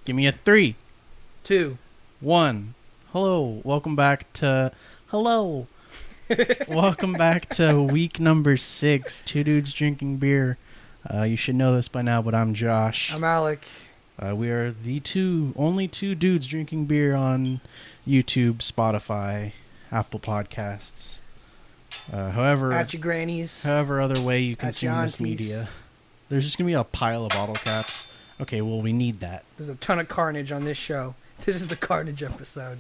Give me a 3, 2, 1. Hello. Welcome back to week number 6. Two dudes drinking beer. You should know this by now, but I'm Josh. I'm Alec. We are the only two dudes drinking beer on YouTube, Spotify, Apple Podcasts. However At your grannies. other way you At consume your this aunties. media. There's just going to be a pile of bottle caps. Okay, well, we need that. There's a ton of carnage on this show. This is the carnage episode.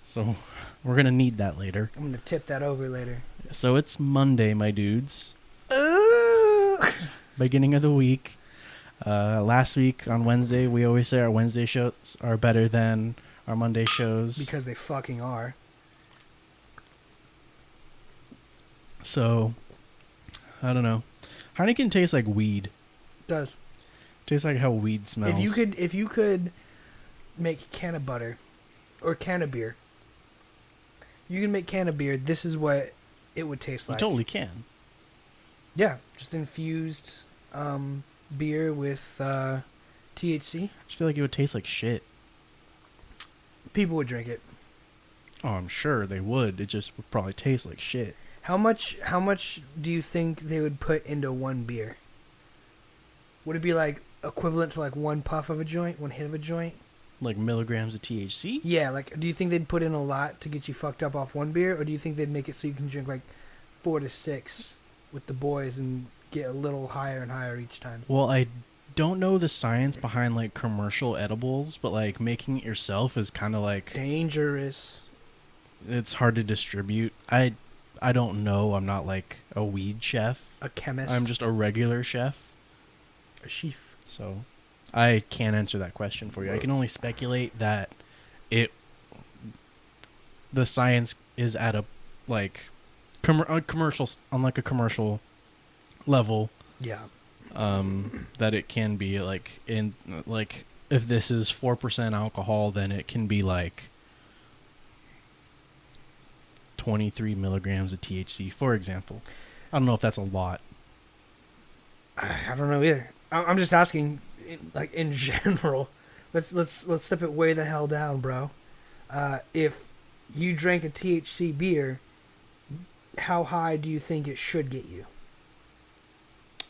So we're going to need that later. I'm going to tip that over later. So it's Monday, my dudes. Ooh. Beginning of the week. Last week on Wednesday, we always say our Wednesday shows are better than our Monday shows. Because they fucking are. So, I don't know. Heineken tastes like weed. It does. Tastes like how weed smells. If you could make can of butter or can of beer, you can make can of beer. This is what it would taste You like. totally can. Yeah, just infused beer with THC. I just feel like it would taste like shit. People would drink it. Oh, I'm sure they would. It just would probably taste like shit. How much do you think they would put into one beer? Would it be like equivalent to like one puff of a joint, one hit of a joint? Like milligrams of THC? Yeah, like do you think they'd put in a lot to get you fucked up off one beer, or do you think they'd make it so you can drink like 4 to 6 with the boys and get a little higher and higher each time? Well, I don't know the science behind like commercial edibles, but like making it yourself is kind of like Dangerous. it's hard to distribute. I don't know. I'm not like a weed chef. A chemist. I'm just a regular chef. a sheaf. So I can't answer that question for you. I can only speculate that the science is at a like commercial on like a commercial level. Yeah. That it can be like in like if this is 4% alcohol, then it can be like 23 milligrams of THC, for example. I don't know if that's a lot. I don't know either. I'm just asking, like in general. Let's step it way the hell down, bro. If you drank a THC beer, how high do you think it should get you?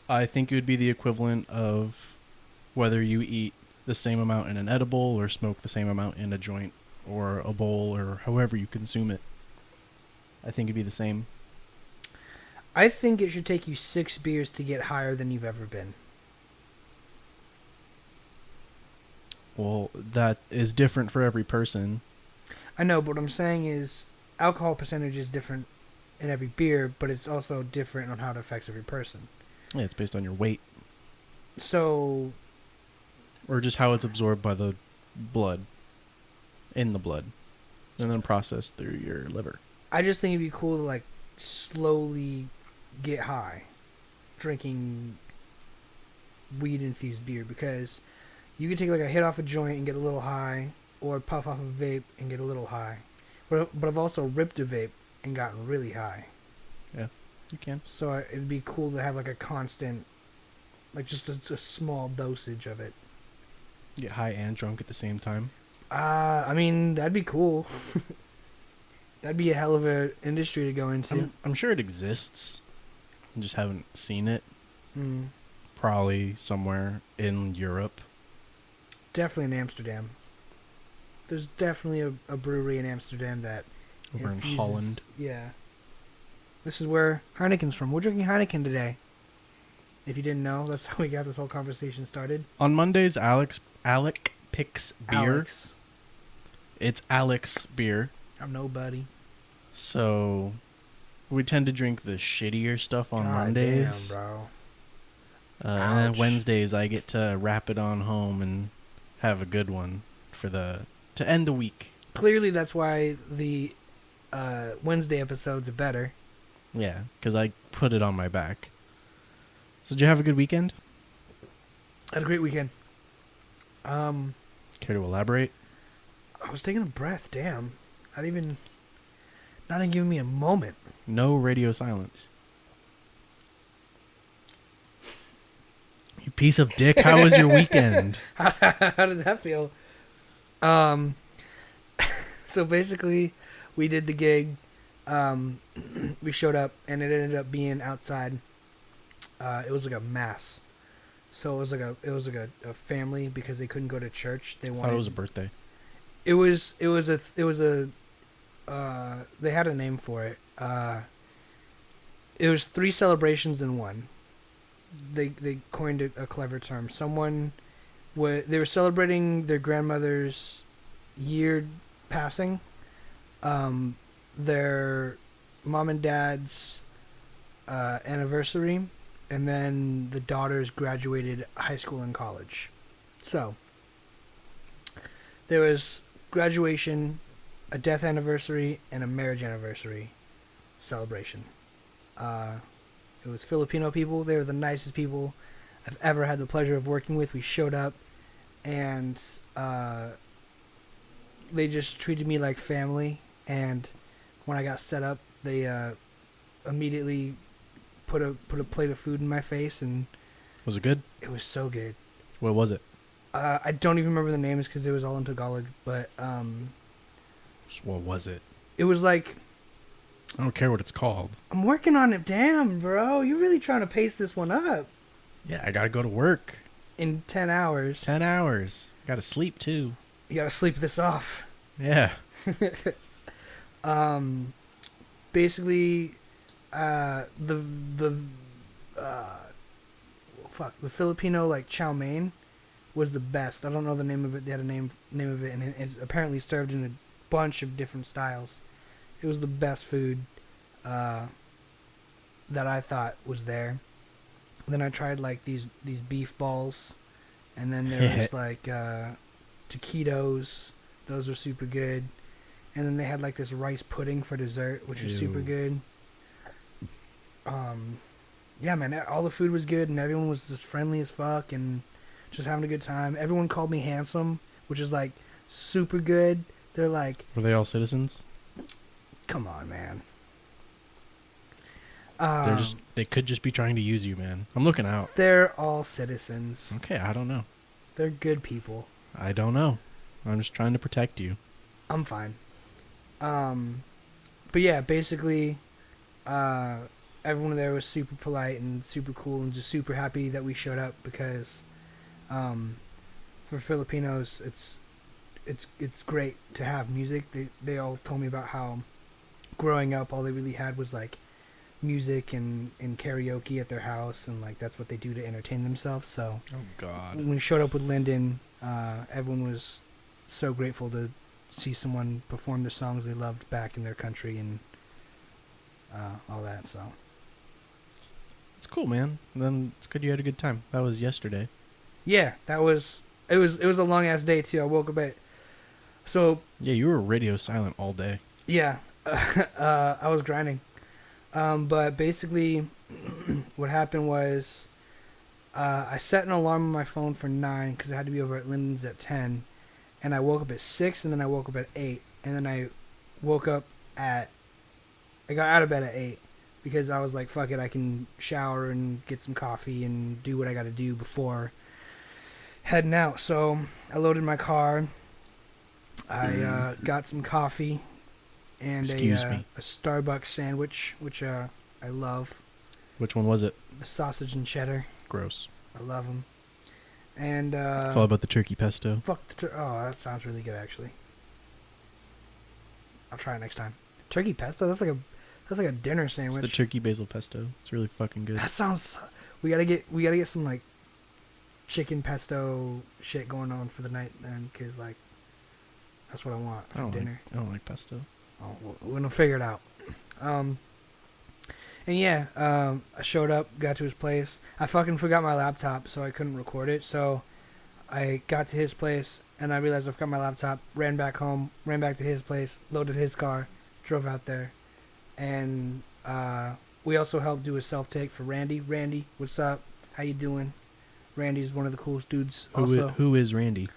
I think it would be the equivalent of whether you eat the same amount in an edible or smoke the same amount in a joint or a bowl or however you consume it. I think it'd be the same. I think it should take you 6 beers to get higher than you've ever been. Well, that is different for every person. I know, but what I'm saying is alcohol percentage is different in every beer, but it's also different on how it affects every person. Yeah, it's based on your weight So, or just how it's absorbed by the blood, in the blood, and then processed through your liver. I just think it'd be cool to like slowly get high drinking weed infused beer, because you could take like a hit off a joint and get a little high, or puff off a vape and get a little high. But I've also ripped a vape and gotten really high. Yeah, you can. So it'd be cool to have like a constant, like just a small dosage of it. Get high and drunk at the same time. I mean, that'd be cool. That'd be a hell of an industry to go into. I'm sure it exists. I just haven't seen it. Mm. Probably somewhere in Europe. Definitely in Amsterdam. There's definitely a brewery in Amsterdam that Over in infuses- Holland. Yeah. This is where Heineken's from. We're drinking Heineken today. If you didn't know, that's how we got this whole conversation started. On Mondays, Alec picks beer. Alex. It's Alec's beer. I'm nobody. So we tend to drink the shittier stuff on God Mondays. Damn, bro. And Ouch. then Wednesdays, I get to wrap it on home and have a good one to end the week. Clearly, that's why the Wednesday episodes are better. Yeah, because I put it on my back. So did you have a good weekend? I had a great weekend. Care to elaborate? I was taking a breath. Damn. Not even giving me a moment. No radio silence. You piece of dick. How was your weekend? How did that feel? Um, so basically, we did the gig. We showed up, and it ended up being outside. It was like a mass. So it was like a family because they couldn't go to church. They I wanted. thought it was a birthday. It was a. They had a name for it. It was 3 celebrations in one. They coined a clever term. They were celebrating their grandmother's year passing, their mom and dad's anniversary, and then the daughters graduated high school and college. So there was graduation, a death anniversary, and a marriage anniversary celebration. It was Filipino people. They were the nicest people I've ever had the pleasure of working with. We showed up, and they just treated me like family. And when I got set up, they immediately put a plate of food in my face, and Was it good? it was so good. What was it? I don't even remember the names because it was all in Tagalog, but What was it? it was like, I don't care what it's called. I'm working on it. Damn, bro, you're really trying to pace this one up Yeah, I gotta go to work. in 10 hours. 10 hours. Gotta sleep too. You gotta sleep this off. Yeah. Basically, the Filipino like chow mein was the best. I don't know the name of it. They had a name of it, and it's apparently served in a bunch of different styles. It was the best food that I thought was there. Then I tried like these beef balls, and then there was like taquitos. Those were super good. And then they had like this rice pudding for dessert, which was super good. Yeah, man, all the food was good, and everyone was just friendly as fuck, and just having a good time. Everyone called me handsome, which is like super good. They're like, Were they all citizens? come on, man. They could just be trying to use you, man. I'm looking out. They're all citizens. Okay, I don't know. They're good people. I don't know. I'm just trying to protect you. I'm fine. But yeah, basically, everyone there was super polite and super cool and just super happy that we showed up because, for Filipinos, it's great to have music. They all told me about how growing up, all they really had was like music and karaoke at their house, and like that's what they do to entertain themselves. So Oh, God. when we showed up with Lyndon, everyone was so grateful to see someone perform the songs they loved back in their country and all that. So It's cool, man. Then it's good you had a good time. That was yesterday. yeah, it was a long ass day too. I woke up at Yeah, you were radio silent all day. yeah, I was grinding. But basically, what happened was I set an alarm on my phone for 9 because I had to be over at Lyndon's at 10. And I woke up at 6, and then I woke up at 8. And then I got out of bed at 8 because I was like, fuck it, I can shower and get some coffee and do what I got to do before heading out. So I loaded my car. I got some coffee and a Starbucks sandwich, which I love. Which one was it? The sausage and cheddar. Gross. I love them. And It's all about the turkey pesto. fuck oh, that sounds really good actually. I'll try it next time. Turkey pesto? That's like a dinner It's sandwich. the turkey basil pesto. It's really fucking good. That sounds. We gotta get some like chicken pesto shit going on for the night then, cause like that's what I want for dinner. I don't like pesto. Oh, we're gonna figure it out. And yeah, I showed up, got to his place. I fucking forgot my laptop, so I couldn't record it. So I got to his place, and I realized I forgot my laptop. Ran back home, ran back to his place, loaded his car, drove out there, and we also helped do a self-tape for Randy. Randy, what's up? How you doing? Randy's one of the coolest dudes. Who is Randy?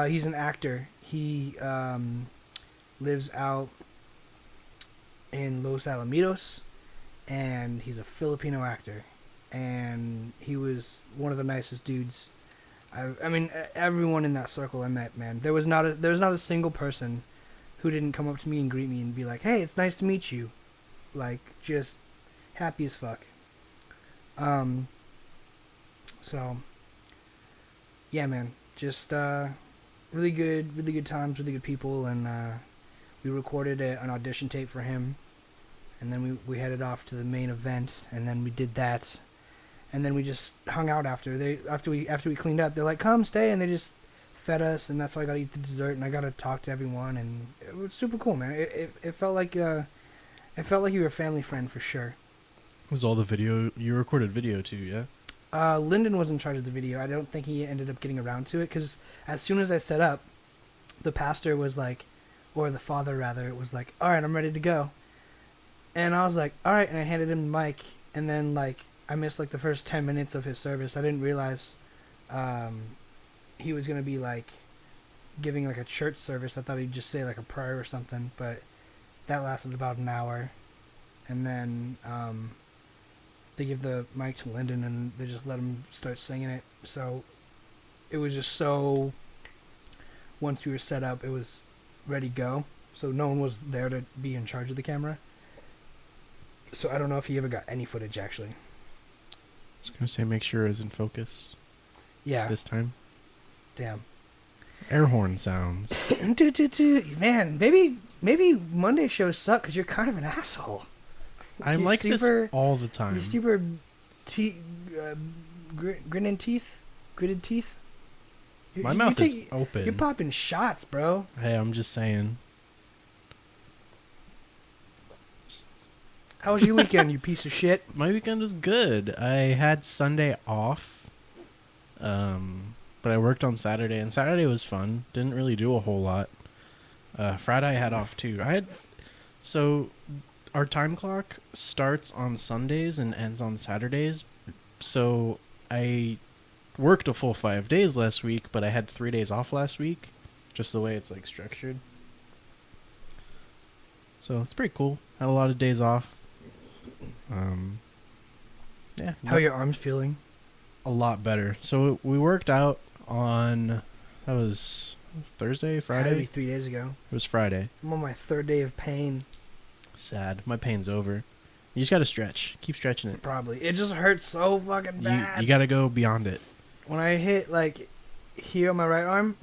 He's an actor. He lives out in Los Alamitos, and he's a Filipino actor. and he was one of the nicest dudes. I mean, everyone in that circle I met, man. There was not a single person who didn't come up to me and greet me and be like, "Hey, it's nice to meet you." Like, just happy as fuck. So yeah, man, just really good times, really good people, and we recorded an audition tape for him, and then we headed off to the main event, and then we did that, and then we just hung out after we cleaned up. They're like, "Come stay," and they just fed us, and that's how I got to eat the dessert, and I got to talk to everyone, and it was super cool, man. It felt like you were a family friend for sure. Was all the video you recorded video too? Yeah. Lyndon was in charge of the video. I don't think he ended up getting around to it because as soon as I set up, the pastor was like, or the father rather, was like, "All right, I'm ready to go." And I was like, "All right," and I handed him the mic, and then like I missed like the first 10 minutes of his service. I didn't realize he was gonna be like giving like a church service. I thought he'd just say like a prayer or something, but that lasted about an hour, and then they give the mic to Lyndon and they just let him start singing it. So it was just so, once we were set up, it was ready to go. So no one was there to be in charge of the camera. So I don't know if he ever got any footage actually. I was going to say make sure it was in focus. Yeah. This time. Damn. Air horn sounds. Man, maybe Monday shows suck because you're kind of an asshole. I'm You're like super, this all the time. You're super gritted teeth. My mouth is open. You're popping shots, bro. Hey, I'm just saying. How was your weekend, you piece of shit? My weekend was good. I had Sunday off, but I worked on Saturday, and Saturday was fun. Didn't really do a whole lot. Friday I had off too. So our time clock starts on Sundays and ends on Saturdays. So I worked a full 5 days last week, but I had 3 days off last week, just the way it's like structured. So it's pretty cool. Had a lot of days off. Yeah. How are your arms feeling? A lot better. So we worked out on, that was Thursday, Friday? Maybe 3 days ago. It was Friday. I'm on my third day of pain. Sad. My pain's over. You just gotta stretch. Keep stretching it. Probably. It just hurts so fucking bad. You gotta go beyond it. When I hit like here on my right arm,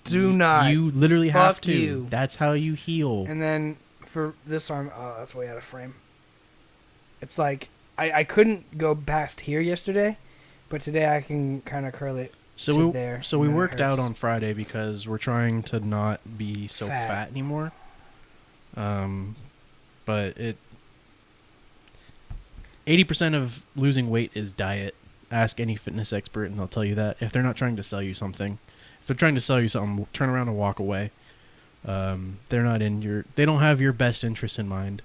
do not. You literally Fuck have to. you. That's how you heal. And then for this arm, oh, that's way out of frame. It's like I couldn't go past here yesterday, but today I can kind of curl it to there. So we worked out on Friday because we're trying to not be so fat anymore. But 80% of losing weight is diet. Ask any fitness expert and they'll tell you that. If they're not trying to sell you something, if they're trying to sell you something, turn around and walk away. They're not they don't have your best interest in mind.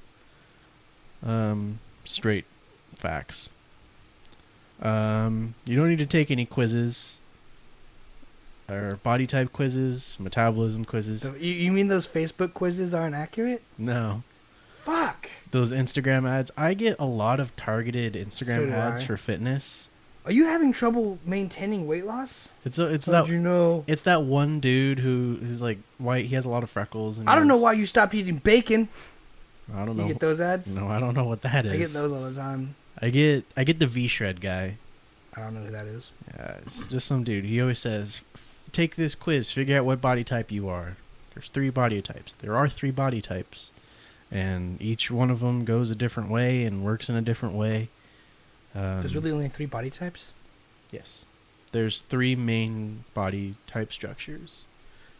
Straight facts. You don't need to take any quizzes or body type quizzes, metabolism quizzes. You mean those Facebook quizzes aren't accurate? No. Fuck. Those Instagram ads. I get a lot of targeted Instagram ads for fitness. Are you having trouble maintaining weight loss? It's that you know? It's that one dude who is like white. He has a lot of freckles. And I don't know why you stopped eating bacon. I don't know. You get those ads? No, I don't know what that is. I get those all the time. I get the V Shred guy. I don't know who that is. Yeah, it's just some dude. He always says, "Take this quiz. Figure out what body type you are." There's 3 body types. There are 3 body types, and each one of them goes a different way and works in a different way. There's really only 3 body types? Yes. There's 3 main body type structures.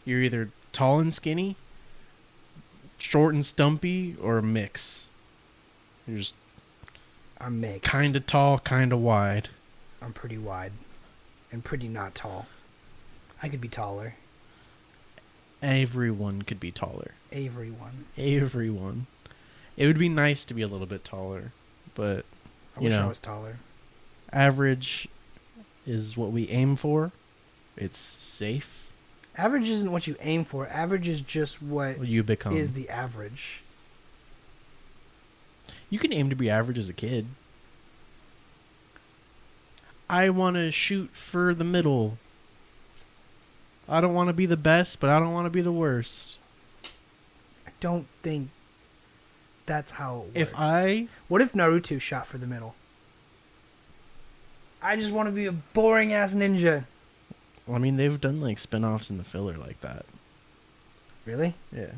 You're either tall and skinny, short and stumpy, or a mix. You're just I'm mixed. kind of tall, kind of wide. I'm pretty wide and pretty not tall. I could be taller. Everyone could be taller. Everyone. It would be nice to be a little bit taller, but I wish I was taller. Average is what we aim for. It's safe. Average isn't what you aim for. Average is just what you become. Is the average. You can aim to be average as a kid. I want to shoot for the middle. I don't want to be the best, but I don't want to be the worst. I don't think that's how it works. If What if Naruto shot for the middle? I just want to be a boring ass ninja. I mean, they've done like spin-offs in the filler like that. Really? Yeah.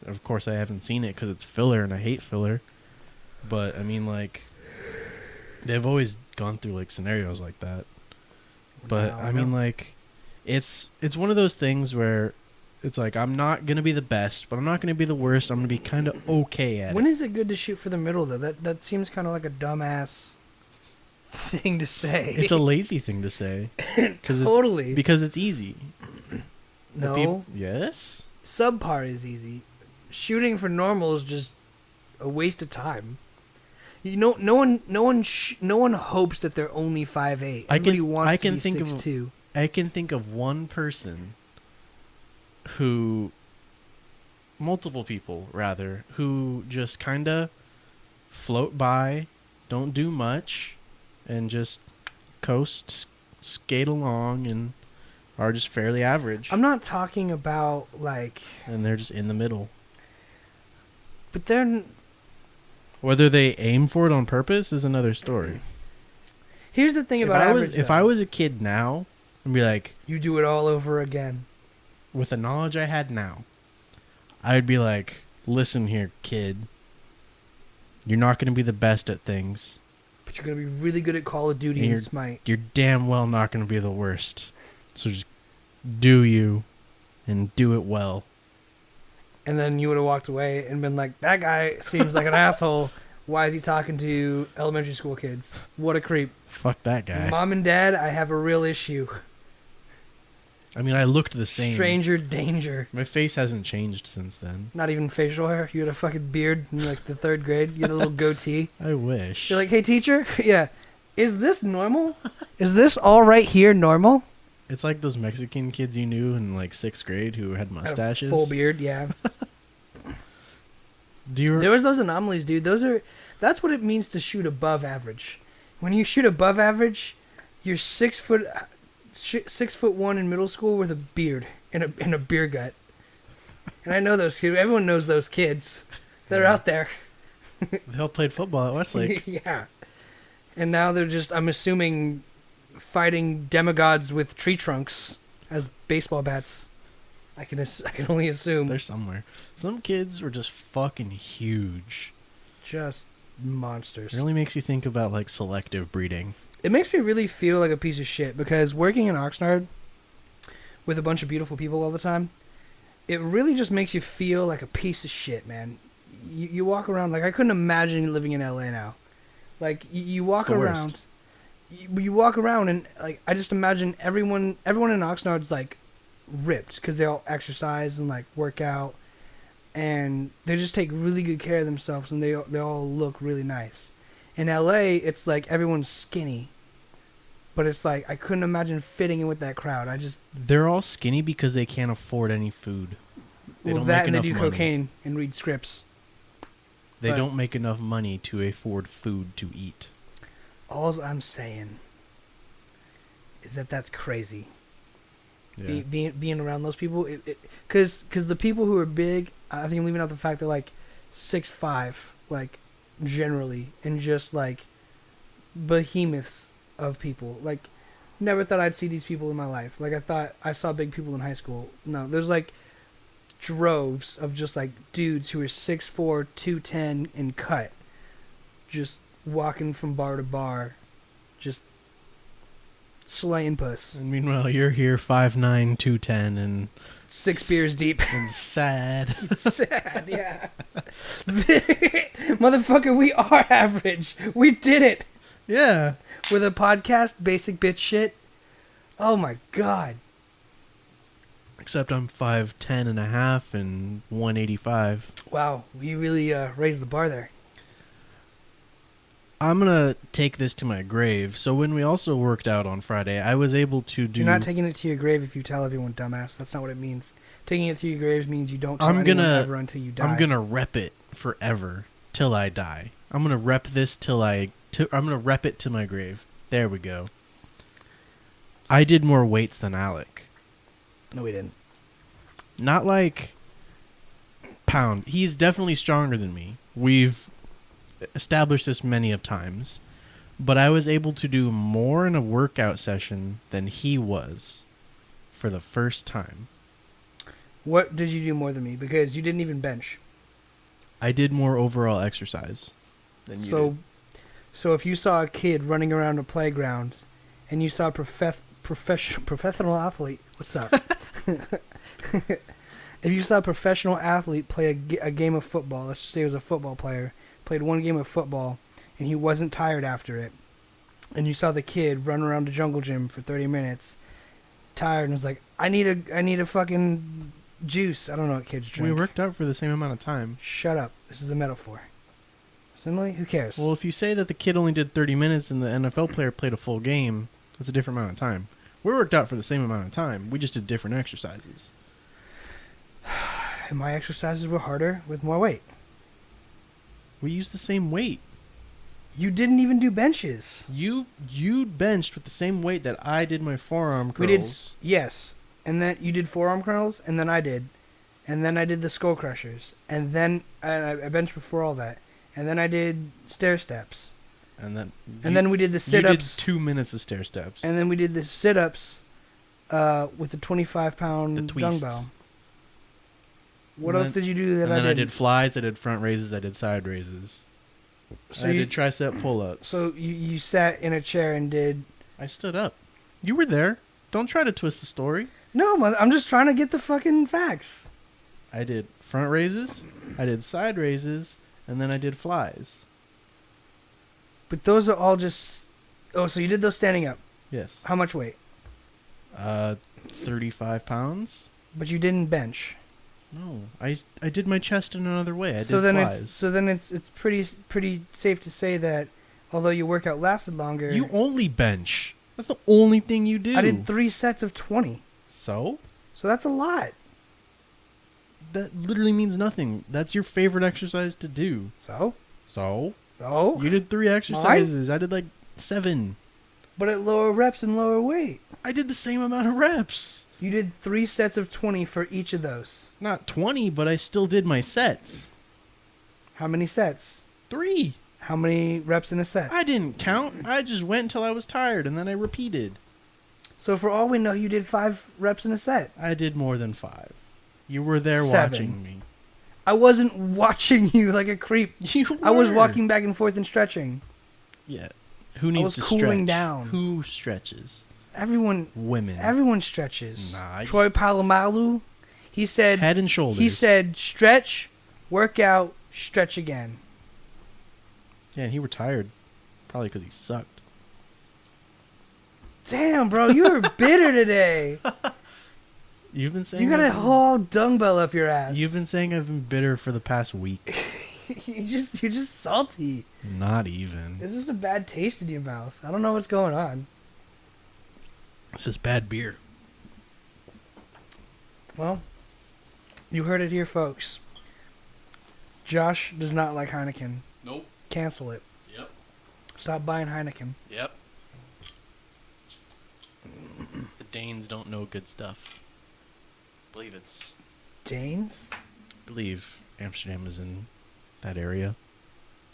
Of course, I haven't seen it because it's filler and I hate filler. But I mean, like, they've always gone through like scenarios like that. But Now I mean, know. like, it's one of those things where it's like I'm not gonna be the best, but I'm not gonna be the worst. I'm gonna be kind of okay at When it. is it good to shoot for the middle though? That seems kind of like a dumbass thing to say. It's a lazy thing to say. Totally. Because it's easy. No. Yes. Subpar is easy. Shooting for normal is just a waste of time. You know, no one hopes that they're only 5'8". Everybody wants to be 6'2". I can think of one person multiple people rather, who just kind of float by, don't do much, and just coast, skate along, and are just fairly average. I'm not talking about like, And they're just in the middle. but they're. Whether they aim for it on purpose is another story. Here's the thing about average. If though. I was a kid now, I'd be like, You do it all over again. with the knowledge I had now, I'd be like, listen here, kid. You're not going to be the best at things. But you're gonna be really good at Call of Duty and Smite. You're damn well not going to be the worst. So just do you and do it well. And then you would have walked away and been like, that guy seems like an asshole. Why is he talking to elementary school kids? What a creep. Fuck that guy. Mom and Dad, I have a real issue. I mean, I looked the same. Stranger danger. My face hasn't changed since then. Not even facial hair. You had a fucking beard in like the 3rd grade. You had a little goatee. I wish. You're like, hey teacher, yeah, is this normal? Is this all right here normal? It's like those Mexican kids you knew in like 6th grade who had Had a mustaches. full beard, yeah. Do There was those anomalies, dude. That's what it means to shoot above average. When you shoot above average, you're 6'1" in middle school with a beard and a beer gut. And I know those kids. Everyone knows those kids. They're Yeah. out there. They all played football at Westlake. Yeah. And now they're just, I'm assuming, fighting demigods with tree trunks as baseball bats. I can only assume. They're somewhere. Some kids were just fucking huge. Just monsters. It really makes you think about like selective breeding. It makes me really feel like a piece of shit because working in Oxnard with a bunch of beautiful people all the time, it really just makes you feel like a piece of shit, man. You walk around, like I couldn't imagine living in LA now. Like you walk It's the around, worst. you walk around and like I just imagine everyone in Oxnard's like ripped because they all exercise and like work out, and they just take really good care of themselves and they all look really nice. In LA, it's like everyone's skinny, but it's like I couldn't imagine fitting in with that crowd. They're all skinny because they can't afford any food. They Well, don't that make and they enough do money. cocaine and read scripts. They But- don't make enough money to afford food to eat. All I'm saying is that that's crazy. Yeah. Being around those people, because the people who are big, I think I'm leaving out the fact they're like 6'5", like generally, and just like behemoths of people. Like, never thought I'd see these people in my life. Like I thought I saw big people in high school. No, there's like droves of just like dudes who are 6'4", 210 and cut, just walking from bar to bar, just slaying puss. And meanwhile, you're here 5'9", 210, and 6 beers deep. and sad. It's sad, yeah. Motherfucker, we are average. We did it Yeah. with a podcast, basic bitch shit. Oh my god. Except I'm 5'10" and a half and 185. Wow, you really raised the bar there. I'm gonna take this to my grave. So when we also worked out on Friday, I was able to do. You're not taking it to your grave if you tell everyone, dumbass. That's not what it means. Taking it to your graves means you don't tell I'm anyone gonna- ever until you die. I'm gonna rep it forever till I die. I'm gonna rep this I'm gonna rep it to my grave. There we go. I did more weights than Alec. No, we didn't. Not like pound. He's definitely stronger than me. We've established this many of times. But I was able to do more in a workout session than he was for the first time. What did you do more than me? Because you didn't even bench. I did more overall exercise than you did. So if you saw a kid running around a playground and you saw a professional athlete, what's up? If you saw a professional athlete play a game of football, let's just say it was a football player, played one game of football, and he wasn't tired after it, and you saw the kid run around the jungle gym for 30 minutes, tired, and was like, I need a fucking juice. I don't know what kids drink. We worked out for the same amount of time. Shut up. This is a metaphor. Simile? Who cares? Well, if you say that the kid only did 30 minutes and the NFL player played a full game, that's a different amount of time. We worked out for the same amount of time. We just did different exercises. And my exercises were harder with more weight. We used the same weight. You didn't even do benches. You benched with the same weight that I did my forearm curls. We did, yes. And then you did forearm curls, and then I did. And then I did the skull crushers. And then I benched before all that. And then I did stair steps. And then we did the sit-ups. You did 2 minutes of stair steps. And then we did the sit-ups with the 25-pound dumbbell. What else did you do that I did? And then I did flies, I did front raises, I did side raises. So I did tricep pull-ups. So you sat in a chair and did... I stood up. You were there. Don't try to twist the story. No, I'm just trying to get the fucking facts. I did front raises, I did side raises, and then I did flies. But those are all just... Oh, so you did those standing up. Yes. How much weight? 35 pounds. But you didn't bench. No, I did my chest in another way. I did flies. So then it's pretty safe to say that although your workout lasted longer... You only bench. That's the only thing you do. I did 3 sets of 20. So? So that's a lot. That literally means nothing. That's your favorite exercise to do. So? So? So? You did 3 exercises. I did like 7. But at lower reps and lower weight. I did the same amount of reps. You did 3 sets of 20 for each of those. Not 20, but I still did my sets. How many sets? 3. How many reps in a set? I didn't count. I just went until I was tired, and then I repeated. So for all we know, you did 5 reps in a set. I did more than 5. You were there 7. watching me. I wasn't watching you like a creep. You were. I was walking back and forth and stretching. Yeah. Who needs to stretch? Cooling down. Who stretches? Everyone. Women. Everyone stretches. Nice. Troy Polamalu, he said... Head and shoulders. He said, stretch, work out, stretch again. Yeah, and he retired. Probably because he sucked. Damn, bro, you were bitter today. You've been saying... You got a whole dumbbell up your ass. You've been saying I've been bitter for the past week. You're just salty. Not even. It's just a bad taste in your mouth. I don't know what's going on. This is bad beer. Well, you heard it here, folks. Josh does not like Heineken. Nope. Cancel it. Yep. Stop buying Heineken. Yep. The Danes don't know good stuff. I believe it's... Danes? I believe Amsterdam is in that area.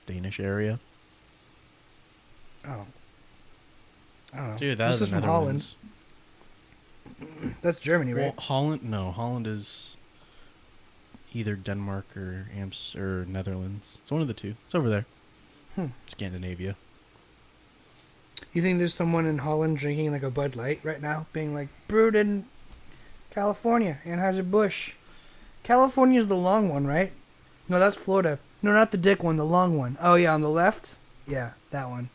Danish area. Oh. I don't know. Dude, that This is is from Holland. That's Germany, right? Well, Holland... No, Holland is either Denmark or or Netherlands. It's one of the two. It's over there. Scandinavia. You think there's someone in Holland drinking like a Bud Light right now? Being like, brewed in California, Anheuser-Busch. California's the long one, right? No, that's Florida. No, not the dick one, the long one. Oh, yeah, on the left? Yeah, that one.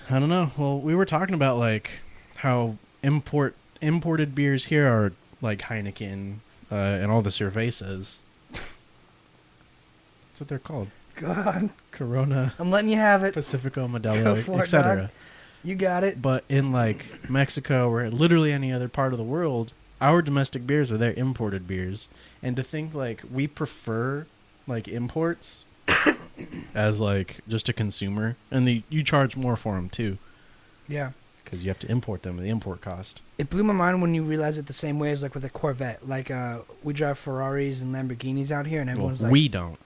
I don't know. Well, we were talking about like how imported beers here are like Heineken and all the cervezas. That's what they're called. God. Corona. I'm letting you have it. Pacifico, Go Modelo, for it, etc. dog. You got it. But in like Mexico or literally any other part of the world, our domestic beers are their imported beers. And to think like we prefer like imports as like just a consumer, and you charge more for them too Yeah. because you have to import them, the import cost. It blew my mind when you realize it the same way as like with a Corvette. Like we drive Ferraris and Lamborghinis out here, and everyone's like, We don't.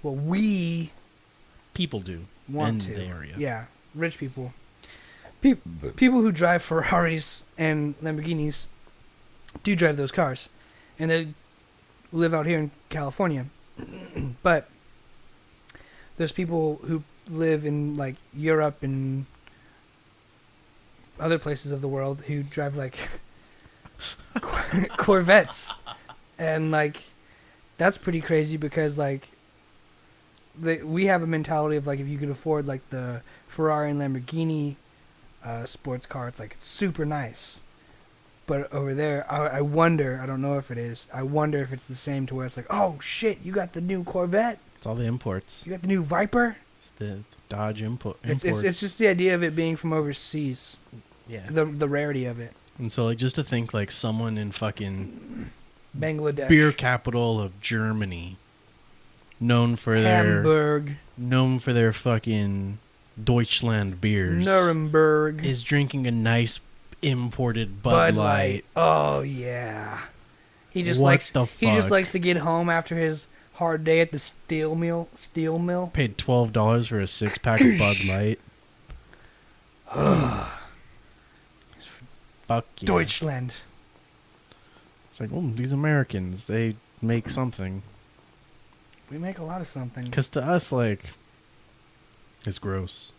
well, we People do want in to. the area. Yeah, rich people. People who drive Ferraris and Lamborghinis do drive those cars, and they live out here in California. But there's people who live in like Europe and other places of the world who drive like Corvettes, and like that's pretty crazy because like we have a mentality of like if you could afford like the Ferrari and Lamborghini sports car, it's like super nice. But over there, I wonder, I don't know if it is, I wonder if it's the same to where it's like, oh shit, you got the new Corvette? It's all the imports. You got the new Viper? It's the Dodge imports. It's just the idea of it being from overseas. Yeah. The rarity of it. And so like just to think like someone in fucking Bangladesh. beer capital of Germany, known for Hamburg. their fucking Deutschland beers, Nuremberg. is drinking a nice imported Bud Light. Oh yeah. He just What likes the he just fuck? likes to get home after his hard day at the steel mill. Paid $12 for a 6-pack of Bud Light. Fuck yeah. Deutschland. It's like, oh, these Americans, they make something. We make a lot of something. Because to us, like, it's gross.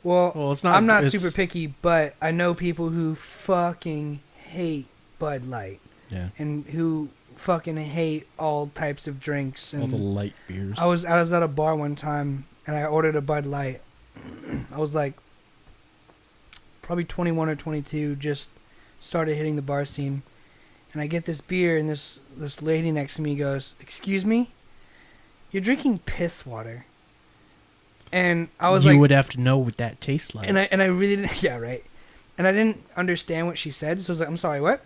Well, it's not. I'm not it's, super picky, but I know people who fucking hate Bud Light Yeah. and who fucking hate all types of drinks. And All the light beers. I was at a bar one time and I ordered a Bud Light. I was like probably 21 or 22, just started hitting the bar scene, and I get this beer and this lady next to me goes, "Excuse me, you're drinking piss water." And I was you would have to know what that tastes like. and I really didn't, yeah, right. And I didn't understand what she said, so I was like, "I'm sorry, what?"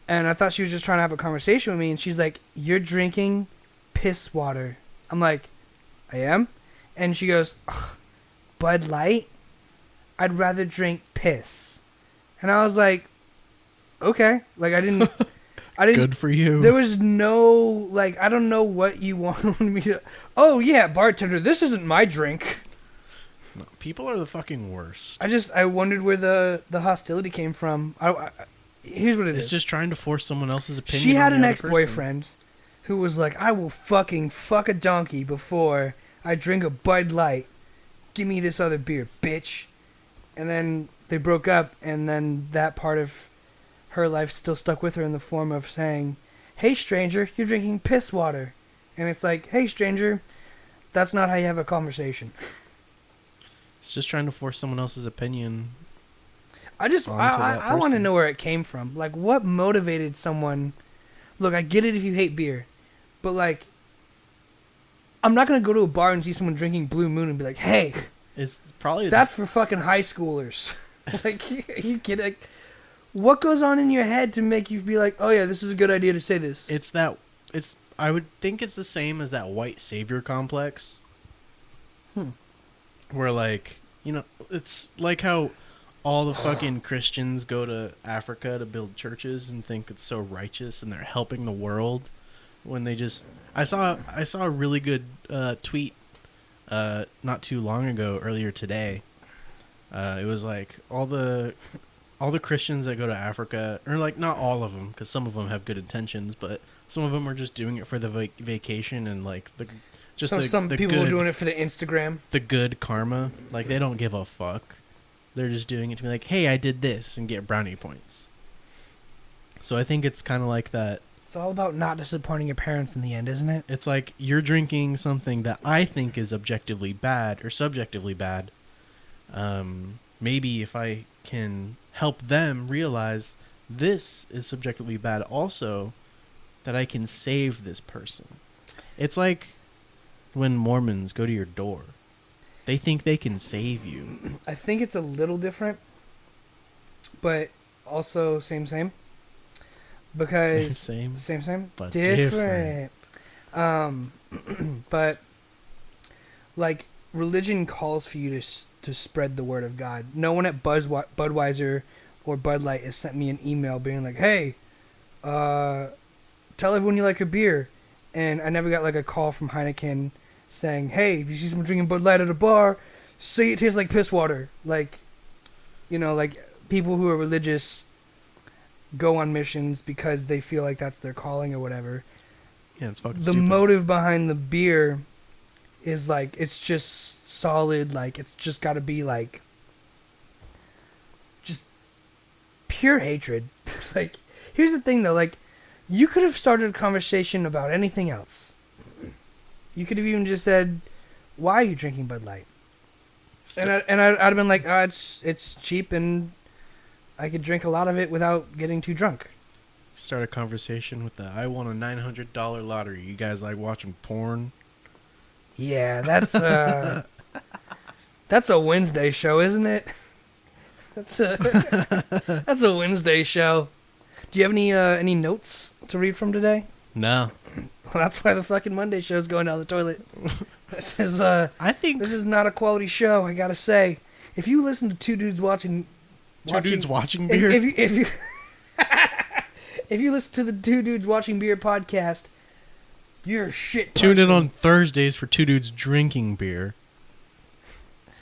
And I thought she was just trying to have a conversation with me, and she's like, "You're drinking piss water." I'm like, "I am?" And she goes, "Ugh, Bud Light? I'd rather drink piss." And I was like, "Okay." Like I didn't Good for you. There was no, like, I don't know what you wanted me to. Oh yeah, bartender, this isn't my drink. No, people are the fucking worst. I wondered where the hostility came from. Here's what it is. It's just trying to force someone else's opinion. She had on an the other ex-boyfriend who was like, "I will fucking fuck a donkey before I drink a Bud Light. Give me this other beer, bitch." And then they broke up, and then that part of her life still stuck with her in the form of saying, "Hey stranger, you're drinking piss water." And it's like, "Hey stranger, that's not how you have a conversation." It's just trying to force someone else's opinion. I want to know where it came from. Like, what motivated someone? Look, I get it if you hate beer, but like, I'm not gonna go to a bar and see someone drinking Blue Moon and be like, "Hey, It's probably that's for fucking high schoolers." Like, you kidding? Like, what goes on in your head to make you be like, "Oh yeah, this is a good idea to say this"? I would think it's the same as that white savior complex. Where like, it's like how all the fucking Christians go to Africa to build churches and think it's so righteous and they're helping the world when they just I saw a really good tweet not too long ago, earlier today. It was like all the Christians that go to Africa, or like not all of them, because some of them have good intentions, but some of them are just doing it for the vacation and like some people are doing it for the Instagram. The good karma, like they don't give a fuck. They're just doing it to be like, "Hey, I did this," and get brownie points. So I think it's kind of like that. It's all about not disappointing your parents in the end, isn't it? It's like you're drinking something that I think is objectively bad or subjectively bad. Maybe if I can help them realize this is subjectively bad also, that I can save this person. It's like when Mormons go to your door. They think they can save you. I think it's a little different, but also same. Because same, same, but different. But like religion calls for you to spread the word of God. No one at Budweiser or Bud Light has sent me an email being like, "Hey, tell everyone you like a beer," and I never got like a call from Heineken saying, "Hey, if you see someone drinking Bud Light at a bar, say it tastes like piss water." Like, like people who are religious go on missions because they feel like that's their calling or whatever. Yeah, it's fucking The stupid. motive behind the beer is like, it's just solid, like it's just got to be like just pure hatred. Like, here's the thing though, like you could have started a conversation about anything else. You could have even just said, "Why are you drinking Bud Light?" And I'd have been like, it's cheap and I could drink a lot of it without getting too drunk. Start a conversation with the "I won a $900 lottery. You guys like watching porn?" Yeah, that's a Wednesday show, isn't it? That's a Wednesday show. Do you have any notes to read from today? No. Well, that's why the fucking Monday show's going down the toilet. This is I think this is not a quality show, I gotta say. If you listen to two dudes watching beer. if you if you listen to the Two Dudes Watching Beer podcast, you're a shit person. Tune in on Thursdays for Two Dudes Drinking Beer.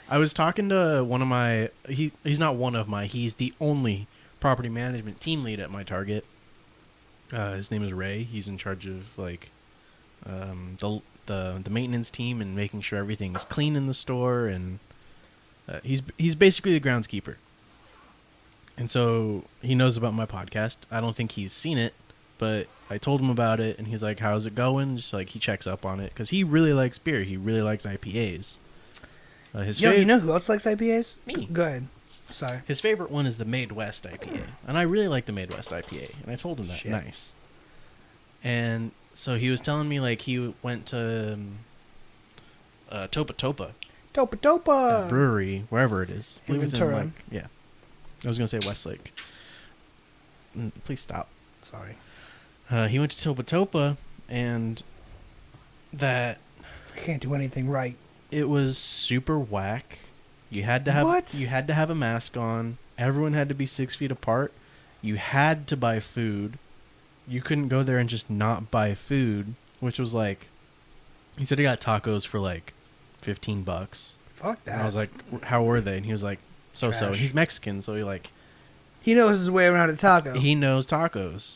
I was talking to one of my... He's not one of my... He's the only property management team lead at my Target. His name is Ray. He's in charge of like the maintenance team and making sure everything's clean in the store, and he's basically the groundskeeper. And so he knows about my podcast. I don't think he's seen it, but I told him about it, and he's like, "How's it going?" Just like he checks up on it because he really likes beer. He really likes IPAs. You know who else likes IPAs? Me. Go ahead. Sorry. His favorite one is the Made West IPA, and I really like the Made West IPA. And I told him that. Shit. Nice. And so he was telling me like he went to Topa Topa. Topa. Brewery, wherever it is. I In believe it's Ventura. yeah. I was gonna say Westlake. Please stop. Sorry. He went to Topa Topa, and that I can't do anything right. it was super whack. You had to have What? You had to have a mask on. Everyone had to be 6 feet apart. You had to buy food. You couldn't go there and just not buy food, which was like, he said he got tacos for like $15. Fuck that. And I was like, "How were they?" And he was like, "So." Trash. He's Mexican, so He knows his way around a taco. he knows tacos.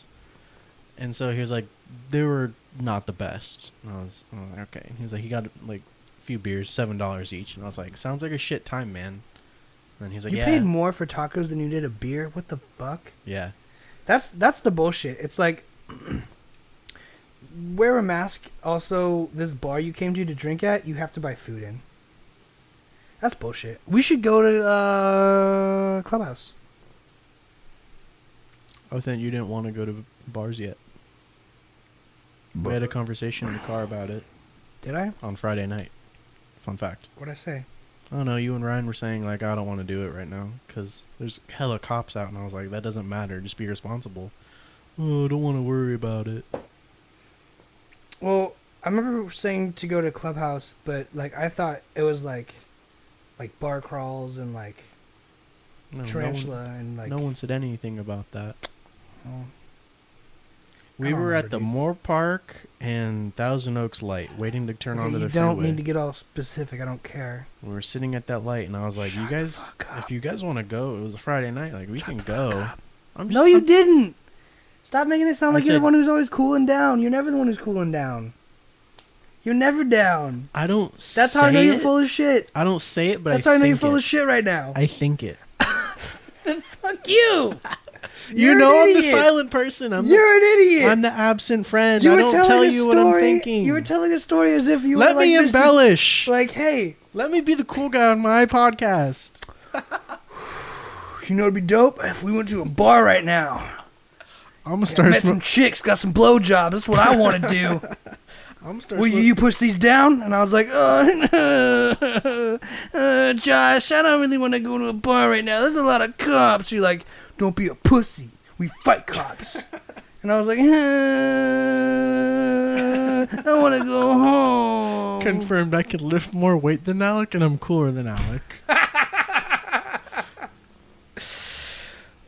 And so he was like, they were not the best. And I was like, okay. And he was like, he got like a few beers, $7 each. And I was like, sounds like a shit time, man. And then he's like, You yeah. paid more for tacos than you did a beer? What the fuck? Yeah. That's the bullshit. It's like, wear a mask. Also, this bar you came to drink at, you have to buy food in. That's bullshit. We should go to Clubhouse. I thought you didn't want to go to bars yet. We had a conversation in the car about it Did I? on Friday night. Fun fact. What'd I say? I don't know, you and Ryan were saying, like, I don't want to do it right now because there's hella cops out. And I was like, that doesn't matter. Just be responsible. Oh, I don't want to worry about it. Well, I remember saying to go to Clubhouse, but like I thought it was like bar crawls and like No, tarantula and like. no one said anything about that. Oh, I We don't were remember, at the dude. Moore Park and Thousand Oaks light, waiting to turn okay, onto the you don't freeway. need to get all specific. I don't care. We were sitting at that light, and I was like, Shut "You the guys, fuck up. if you guys want to go, it was a Friday night. Like, we Shut can the fuck go." up. I'm No, you I'm- didn't. Stop making it sound I like you're the said- one who's always cooling down. You're never the one who's cooling down. You're never down. I don't. That's how I know say you're it. full of shit. I don't say it, but That's I how I know think you're full it. of shit right now. I think it. Then fuck you. You You're know, an I'm the idiot. silent person. You're an idiot. I'm the absent friend. You I were don't telling tell a you what I'm story- thinking. You were telling a story as if you Let were like me Mr. embellish. Like, hey, Let me be the cool guy on my podcast. you know, it'd be dope if we went to a bar right now. I'm gonna Yeah, start. met some chicks, got some blowjobs. That's what I want to do. I'm gonna start. Will you push these down? And I was like, Josh, I don't really want to go to a bar right now. There's a lot of cops. You're like, don't be a pussy. We fight cops. And I was like, want to go home. Confirmed I could lift more weight than Alec, and I'm cooler than Alec.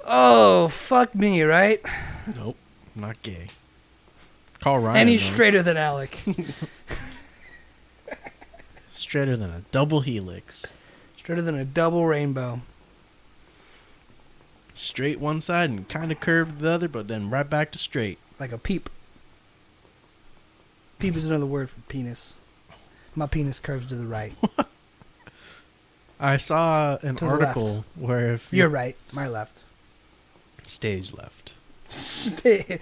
Oh, fuck me, right? Nope, I'm not gay. Call Ryan. And he's though. straighter than Alec. Straighter than a double helix. Straighter than a double rainbow. Straight one side and kind of curved the other, but then right back to straight. Like a peep. Peep is another word for penis. My penis curves to the right. I saw an To the article where if You're right. My left. stage left. Stage.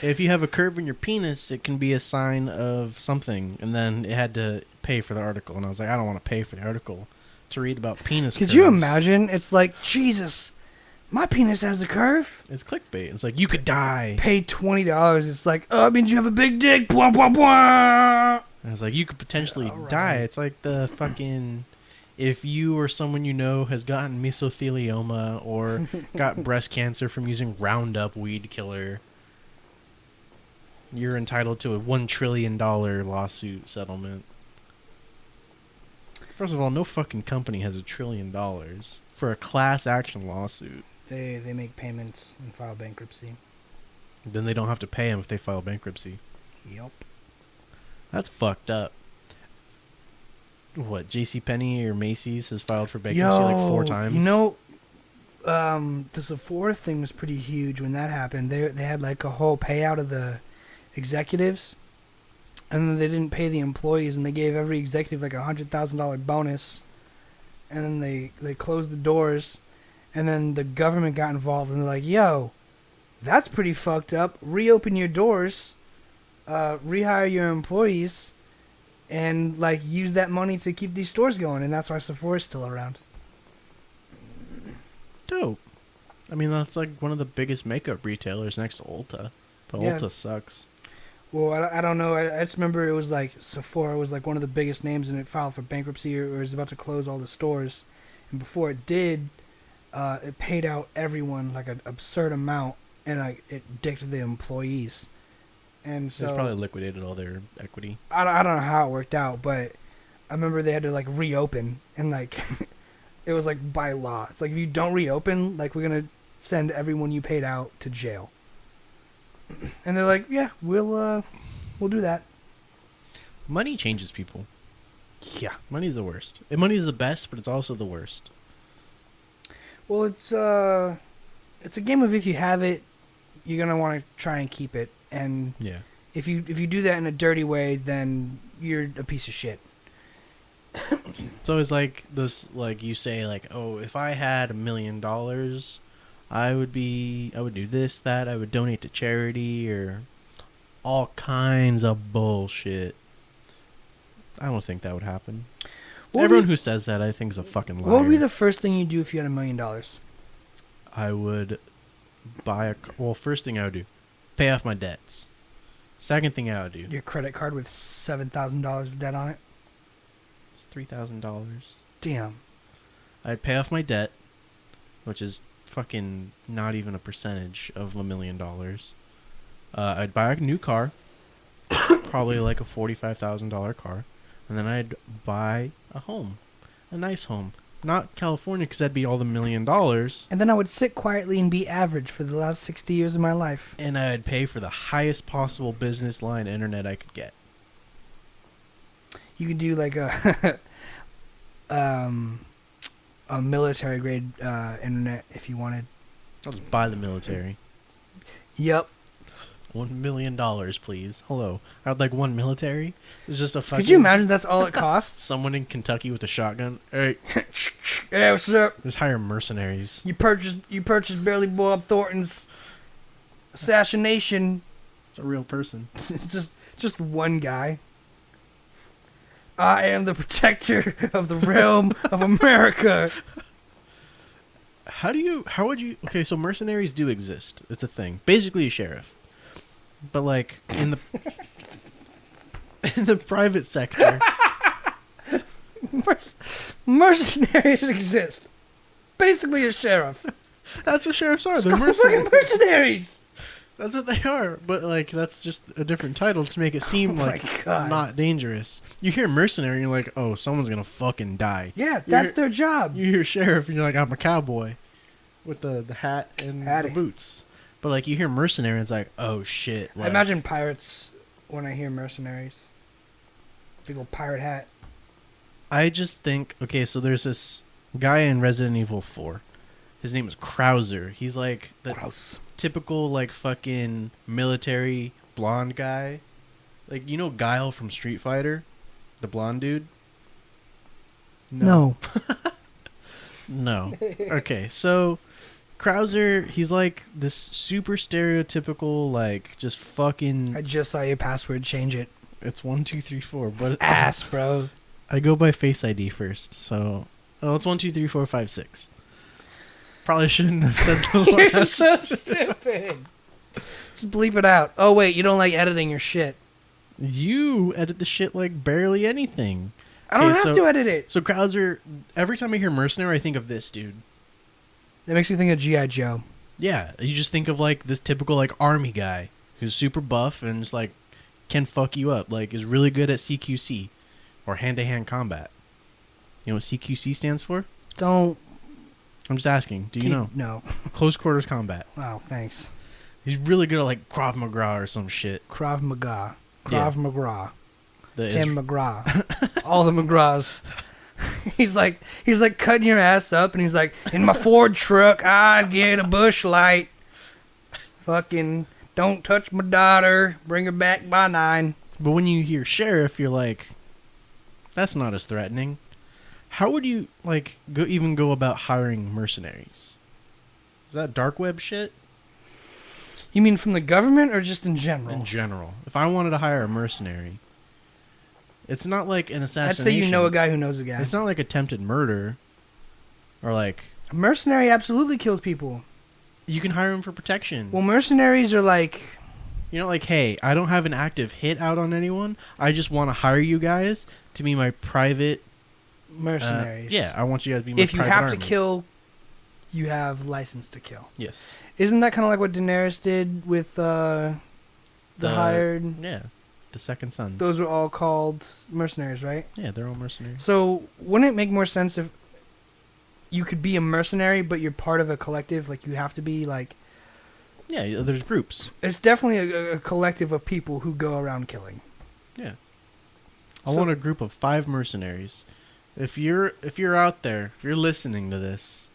If you have a curve in your penis, it can be a sign of something. And then it had to pay for the article, and I was like, I don't want to pay for the article to read about penis. Could you imagine? It's like, Jesus, my penis has a curve. It's clickbait. It's like, you could die. Pay $20. It's like, oh, it means you have a big dick. Bwah, bwah, bwah. And I was like, you could potentially All right. die. It's like the fucking, if you or someone you know has gotten mesothelioma or got breast cancer from using Roundup weed killer, you're entitled to a $1 trillion lawsuit settlement. First of all, no fucking company has $1 trillion for a class action lawsuit. They make payments and file bankruptcy. Then they don't have to pay them if they file bankruptcy. Yep. That's fucked up. What, JCPenney or Macy's has filed for bankruptcy like 4 times? You know, the Sephora thing was pretty huge when that happened. They had like a whole payout of the executives, and then they didn't pay the employees, and they gave every executive like $100,000 bonus, and then they closed the doors, and then the government got involved, and they're like, yo, that's pretty fucked up. Reopen your doors, rehire your employees, and like use that money to keep these stores going, and that's why Sephora's still around. Dope. I mean, that's like one of the biggest makeup retailers next to Ulta. But Yeah. Ulta sucks. Well, I don't know. I just remember it was like Sephora was like one of the biggest names, and it filed for bankruptcy or was about to close all the stores. And before it did, it paid out everyone like an absurd amount, and like it dicked the employees. And So so they probably liquidated all their equity. I don't know how it worked out, but I remember they had to like reopen, and like it was like by law. It's like if you don't reopen, like we're gonna send everyone you paid out to jail. And they're like, yeah, we'll do that. Money changes people. Yeah. Money's the worst. Money's the best, but it's also the worst. Well, it's a game of if you have it, you're gonna want to try and keep it, and Yeah. if you do that in a dirty way, then you're a piece of shit. It's always like this, like you say, like, oh, if I had $1 million, I would do this, that, I would donate to charity, or all kinds of bullshit. I don't think that would happen. Everyone who says that, I think, is a fucking liar. What would be the first thing you do if you had $1 million? I would buy well, first thing I would do, pay off my debts. Second thing I would do, Your credit card with $7,000 of debt on it. it's $3,000. Damn. I'd pay off my debt, which is fucking not even a percentage of $1 million. I'd buy a new car, probably like a $45,000 car, and then I'd buy a home, a nice home. Not California, because that'd be all the $1 million. And then I would sit quietly and be average for the last 60 years of my life. And I'd pay for the highest possible business line internet I could get. You could do like a military grade internet if you wanted. I'll just buy the military. Yep. $1 million, please. Hello. I'd like one military. It's just a fucking... Could you imagine that's all it costs? Someone in Kentucky with a shotgun. Hey, Yeah, what's up? just hire mercenaries. You purchased Barely Bob Thornton's assassination. It's a real person. just one guy. I am the protector of the realm of America. How would you... Okay, so mercenaries do exist. It's a thing. Basically a sheriff. But like, in the... in the private sector... Mercenaries exist. Basically a sheriff. That's what sheriffs are. They're Fucking mercenaries. mercenaries. That's what they are. But, like, that's just a different title to make it seem Oh my like God. not dangerous. You hear mercenary, and you're like, oh, someone's going to fucking die. Yeah, You that's hear- their job. You hear sheriff, and you're like, I'm a cowboy with the hat and Hattie. the boots. But, like, you hear mercenary, and it's like, oh, shit. I Like, imagine pirates when I hear mercenaries. Big old pirate hat. I just think, okay, so there's this guy in Resident Evil 4. His name is Krauser. He's like the Gross. typical, like, fucking military blonde guy. Like, you know Guile from Street Fighter? The blonde dude? No. Okay, so Krauser, he's like this super stereotypical, like, just fucking... I just saw your password. Change it. It's 1234, It's but ass, bro. I go by Face ID first, so... Oh, it's 123456. Probably shouldn't have said the You're last. so stupid. Just bleep it out. Oh, wait, you don't like editing your shit. You edit the shit like barely anything. I don't Okay, have so- to edit it. So Krauser, every time I hear mercenary, I think of this dude. That makes me think of G.I. Joe. Yeah, you just think of like this typical like army guy who's super buff and just like can fuck you up. Like is really good at CQC or hand-to-hand combat. You know what CQC stands for? Don't. I'm just asking. Do you know? No. Close quarters combat. Wow, thanks. He's really good at like Krav Maga or some shit. Krav Maga. Yeah. Krav McGraw. The Tim McGraw. All the McGraws. he's like cutting your ass up, and he's like, in my Ford truck, I'd get a bush light. Fucking don't touch my daughter. Bring her back by 9. But when you hear sheriff, you're like, that's not as threatening. How would you like even go about hiring mercenaries? Is that dark web shit? You mean from the government or just in general? In general, if I wanted to hire a mercenary, it's not like an assassination. I'd say you know a guy who knows a guy. It's not like attempted murder, or like A mercenary absolutely kills people. you can hire him for protection. Well, mercenaries are like... You know, like, hey, I don't have an active hit out on anyone. I just want to hire you guys to be my private mercenaries. yeah, I want you guys to be my If you private have army. to kill, you have license to kill. Yes. Isn't that kind of like what Daenerys did with the hired? Yeah, the second sons. Those are all called mercenaries, right? Yeah, they're all mercenaries. So wouldn't it make more sense if you could be a mercenary, but you're part of a collective? Like you have to be like... Yeah, there's groups. It's definitely a collective of people who go around killing. Yeah. I So- want a group of 5 mercenaries. If you're out there, if you're listening to this,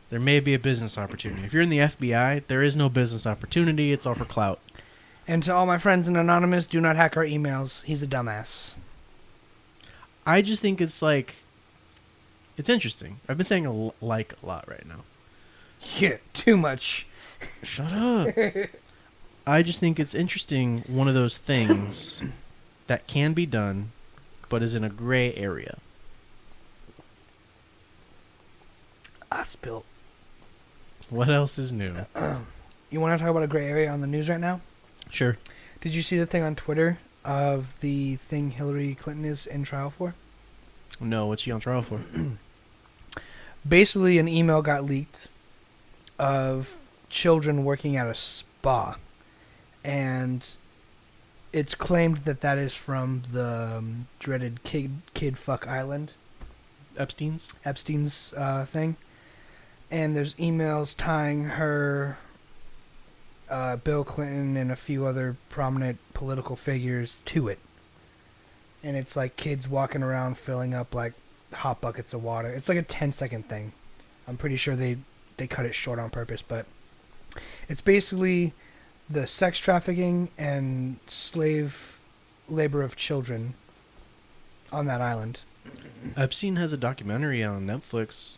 there may be a business opportunity. If you're in the FBI, there is no business opportunity. It's all for clout. And to all my friends in Anonymous, do not hack our emails. He's a dumbass. I just think it's like, it's interesting. I've been saying like a lot right now. Yeah, too much. Shut up. I just think it's interesting, one of those things that can be done, but is in a gray area. I spilled. What else is new? You want to talk about a gray area on the news right now? Sure. Did you see the thing on Twitter of the thing Hillary Clinton is in trial for? No, what's she on trial for? Basically, an email got leaked of children working at a spa, and it's claimed that that is from the dreaded kid fuck island, Epstein's? Epstein's thing. And there's emails tying her, Bill Clinton, and a few other prominent political figures to it. And it's like kids walking around filling up like hot buckets of water. It's like a 10-second thing. I'm pretty sure they cut it short on purpose, but it's basically the sex trafficking and slave labor of children on that island. Epstein has a documentary on Netflix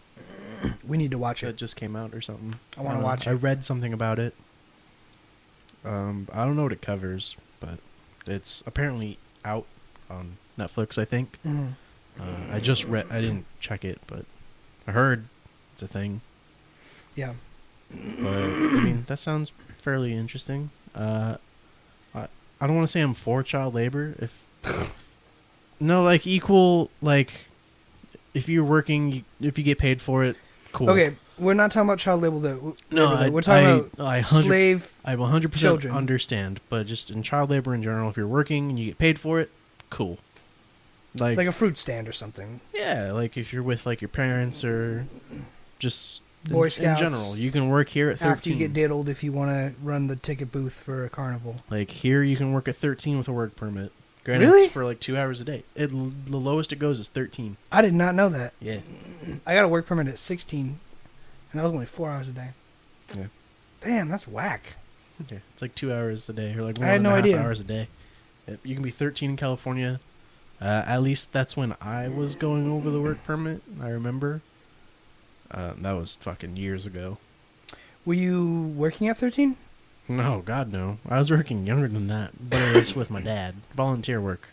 We need to watch that it. just came out or something. I wanna don't know. watch I it. read something about it. I don't know what it covers, but it's apparently out on Netflix, I think. Mhm. I just read. I didn't check it, but I heard it's a thing. Yeah. But I mean, that sounds fairly interesting. I don't want to say I'm for child labor. No, like equal, like if you're working, if you get paid for it, cool. Okay, We're not talking about child labor though. No, We're talking about I slave. 100% children. understand, but just in child labor in general, if you're working and you get paid for it, cool. Like a fruit stand or something. Yeah, like if you're with like your parents or just Boy Scouts. in general, you can work here at 13. After you get diddled, if you want to run the ticket booth for a carnival. Like here, you can work at 13 with a work permit. Granted, Really? it's for like 2 hours a day. The lowest it goes is 13. I did not know that. Yeah. I got a work permit at 16, and that was only 4 hours a day. Yeah. Damn, that's whack. Yeah, it's like 2 hours a day, or like I had no 1.5 idea. hours a day. You can be 13 in California. At least that's when I was going over the work permit. I remember. That was fucking years ago. Were you working at 13? No, God no. I was working younger than that, but it was with my dad. Volunteer work.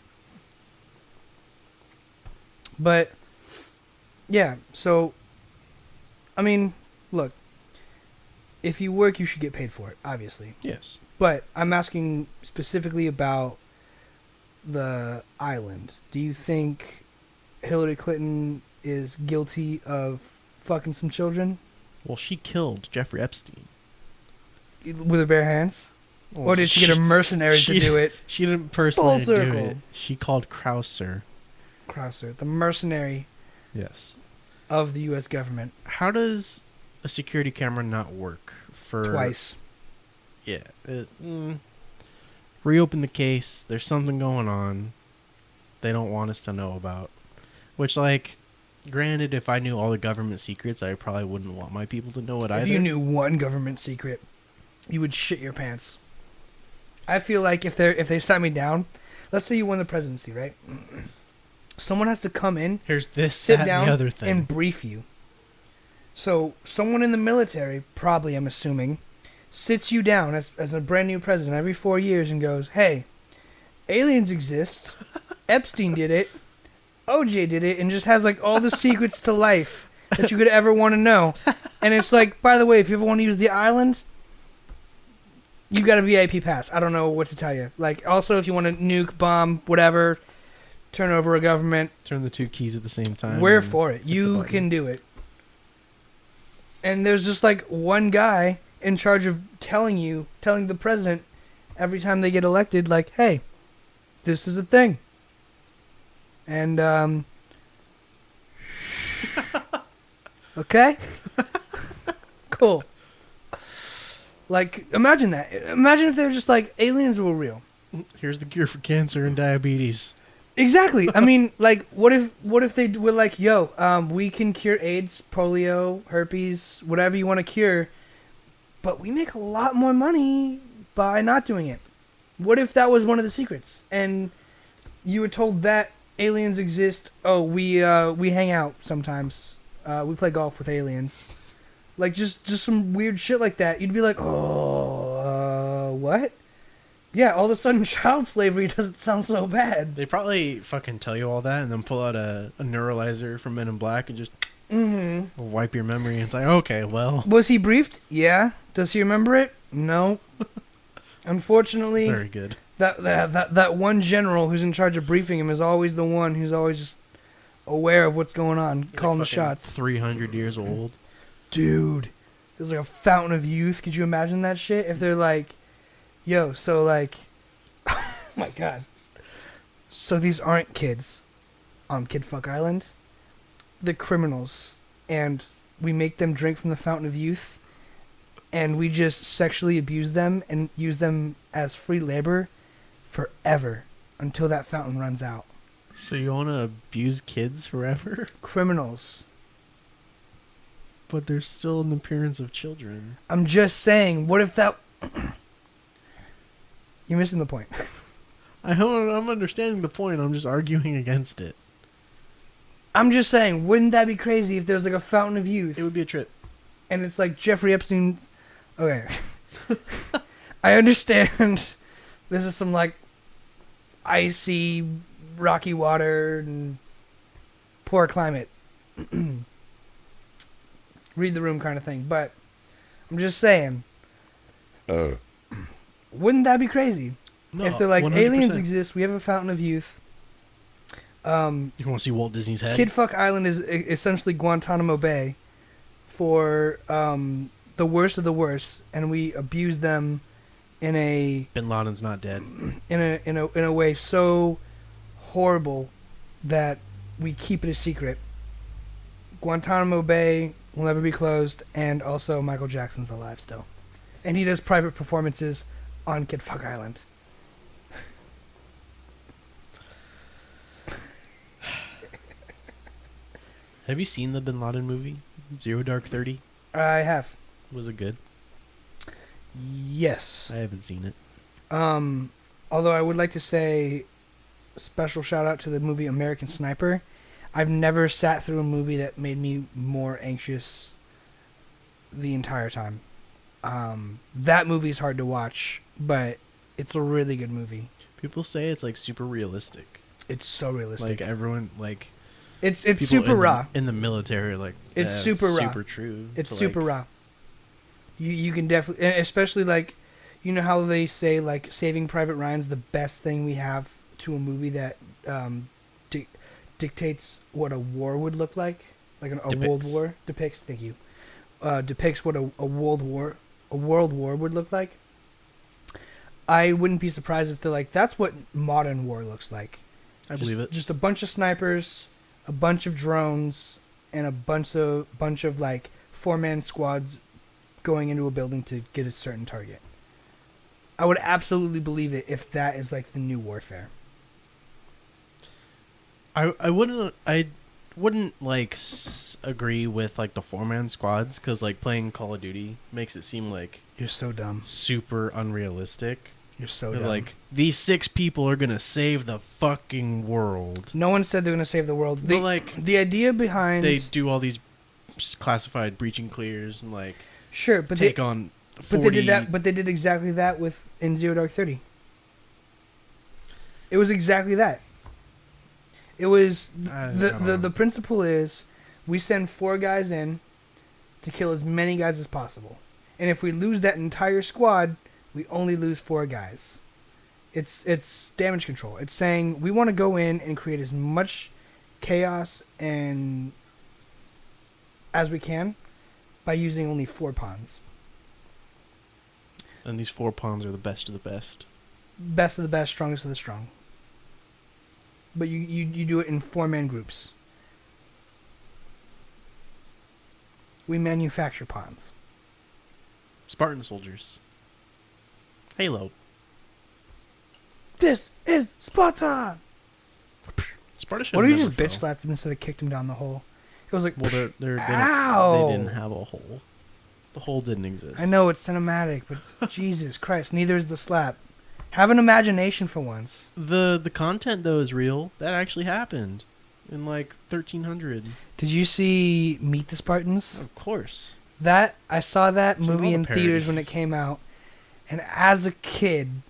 But, yeah, so, I mean, look, if you work, you should get paid for it, obviously. Yes. But I'm asking specifically about the island. Do you think Hillary Clinton is guilty of fucking some children Well, she killed Jeffrey Epstein. with her bare hands? Well, Or did she get a mercenary to do it? She didn't personally Full do circle. it. She called Krauser. Krauser, the mercenary Yes. of the U.S. government. How does a security camera not work for... Twice. Yeah. Reopen the case. There's something going on they don't want us to know about. Which, like, granted, if I knew all the government secrets, I probably wouldn't want my people to know it either. If you knew one government secret, you would shit your pants. I feel like if they sat me down, let's say you won the presidency, right? Someone has to come in, Here's this, sit that, down, and the other thing. and brief you. So someone in the military, probably I'm assuming, sits you down as a brand new president every 4 years and goes, "Hey, aliens exist. Epstein did it. OJ did it," and just has like all the secrets to life that you could ever want to know. And it's like, by the way, if you ever want to use the island, you got a VIP pass. I don't know what to tell you. Like, also, if you want to nuke, bomb, whatever, turn over a government, Turn the two keys at the same time. we're and for it. hit the You button. can do it. And there's just like one guy in charge of telling the president every time they get elected, like, "Hey, this is a thing." And, okay? Cool. Like, imagine that. Imagine if they were just like, aliens were real. Here's the cure for cancer and diabetes. Exactly. I mean, like, what if they were like, "Yo, we can cure AIDS, polio, herpes, whatever you want to cure, but we make a lot more money by not doing it." What if that was one of the secrets, and you were told that aliens exist? Oh, we hang out sometimes. We play golf with aliens. Like, just some weird shit like that. You'd be like, "Oh, what?" Yeah, all of a sudden, child slavery doesn't sound so bad. They probably fucking tell you all that and then pull out a neuralizer from Men in Black and just wipe your memory. And it's like, okay, well. Was he briefed? Yeah. Does he remember it? No. Unfortunately, Very good. that one general who's in charge of briefing him is always the one who's always just aware of what's going on, He's calling the like fucking shots. 300 years old. Dude, there's like a fountain of youth. Could you imagine that shit? If they're like, "Yo, so like," oh my god. So these aren't kids on Kid Fuck Island. They're criminals. And we make them drink from the fountain of youth. And we just sexually abuse them and use them as free labor forever until that fountain runs out. So you want to abuse kids forever? Criminals. But they're still in the appearance of children. I'm just saying, what if that... You're missing the point. I'm understanding the point. I'm just arguing against it. I'm just saying, wouldn't that be crazy if there's like a fountain of youth? It would be a trip. And it's like Jeffrey Epstein... Okay. I understand this is some like icy, rocky water and poor climate. Read the room kind of thing. But I'm just saying, wouldn't that be crazy? No, If they're like, 100%. aliens exist, we have a fountain of youth. You want to see Walt Disney's head? Kid Fuck Island is essentially Guantanamo Bay for the worst of the worst, and we abuse them in a Bin Laden's not dead. in a way so horrible that we keep it a secret. Guantanamo Bay will never be closed, and also Michael Jackson's alive still, and he does private performances on Kid Fuck Island. Have you seen the Bin Laden movie, Zero Dark 30? I have. Was it good? Yes. I haven't seen it. Although I would like to say special shout out to the movie American Sniper. I've never sat through a movie that made me more anxious the entire time. That movie is hard to watch, but it's a really good movie. People say it's like super realistic. It's so realistic. Like everyone, like it's people super raw. in the military, like It's super raw. super true. It's to, super like, raw. You can definitely, and especially like, you know how they say like Saving Private Ryan's the best thing we have to a movie that dictates what a war would look like a world war depicts. Thank you. Depicts what a world war would look like. I wouldn't be surprised if they're like, that's what modern war looks like. I believe it. Just a bunch of snipers, a bunch of drones, and a bunch of like 4-man squads going into a building to get a certain target. I would absolutely believe it if that is like the new warfare. I wouldn't like agree with like the 4-man squads, because like playing Call of Duty makes it seem like You're so dumb. super unrealistic. You're so They're dumb. like, these 6 people are gonna save the fucking world. No one said they're gonna save the world. But like, the idea behind they do all these classified breaching clears and like sure, but take on 40. But they did that. But they did exactly that in Zero Dark 30. It was exactly that. It was the principle is we send 4 guys in to kill as many guys as possible, and if we lose that entire squad, we only lose 4 guys. It's damage control. It's saying we want to go in and create as much chaos and as we can by using only 4 pawns. And these 4 pawns are the best of the best. Best of the best, strongest of the strong. But you do it in 4-man groups. We manufacture pawns. Spartan soldiers. Halo. This is Sparta! Sparta should What if you never just bitch fell. slapped him instead of kicked him down the hole? It was like, Well, they ow! didn't have a hole. The hole didn't exist. I know it's cinematic, but Jesus Christ, neither is the slap. Have an imagination for once. The content though is real. That actually happened in like 1300. Did you see Meet the Spartans? Of course. That I saw that There's a movie lot in of theaters when it parodies. came out, and as a kid,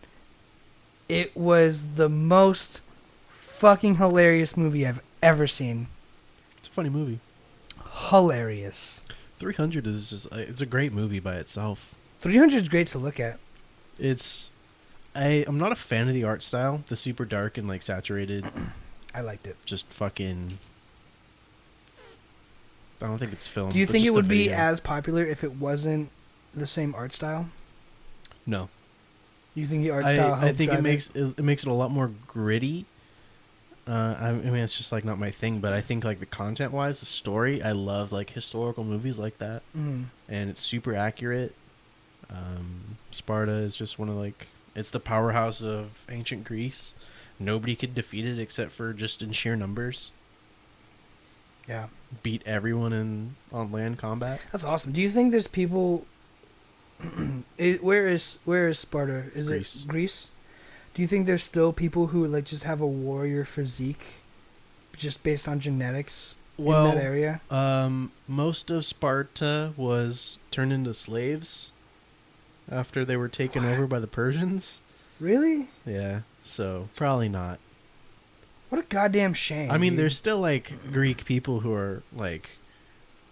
it was the most fucking hilarious movie I've ever seen. It's a funny movie. Hilarious. 300 is just it's a great movie by itself. 300 is great to look at. I'm not a fan of the art style, the super dark and like saturated, I liked it. just fucking. I don't think it's film. Do you but think just it the would be video. as popular if it wasn't the same art style? No. Do you think the art style I helped think drive it makes it a lot more gritty. I mean, it's just like not my thing, but I think like the content wise, the story, I love like historical movies like that, Mm. and it's super accurate. Sparta is just one of like it's the powerhouse of ancient Greece. Nobody could defeat it except for just in sheer numbers. Yeah. Beat everyone on land combat. That's awesome. Do you think there's people... where is Sparta? Is Greece. it Greece? Do you think there's still people who like just have a warrior physique just based on genetics in that area? Most of Sparta was turned into slaves after they were taken over by the Persians. Really? Yeah, so probably not. What a goddamn shame. I mean, dude. there's still like Greek people who are like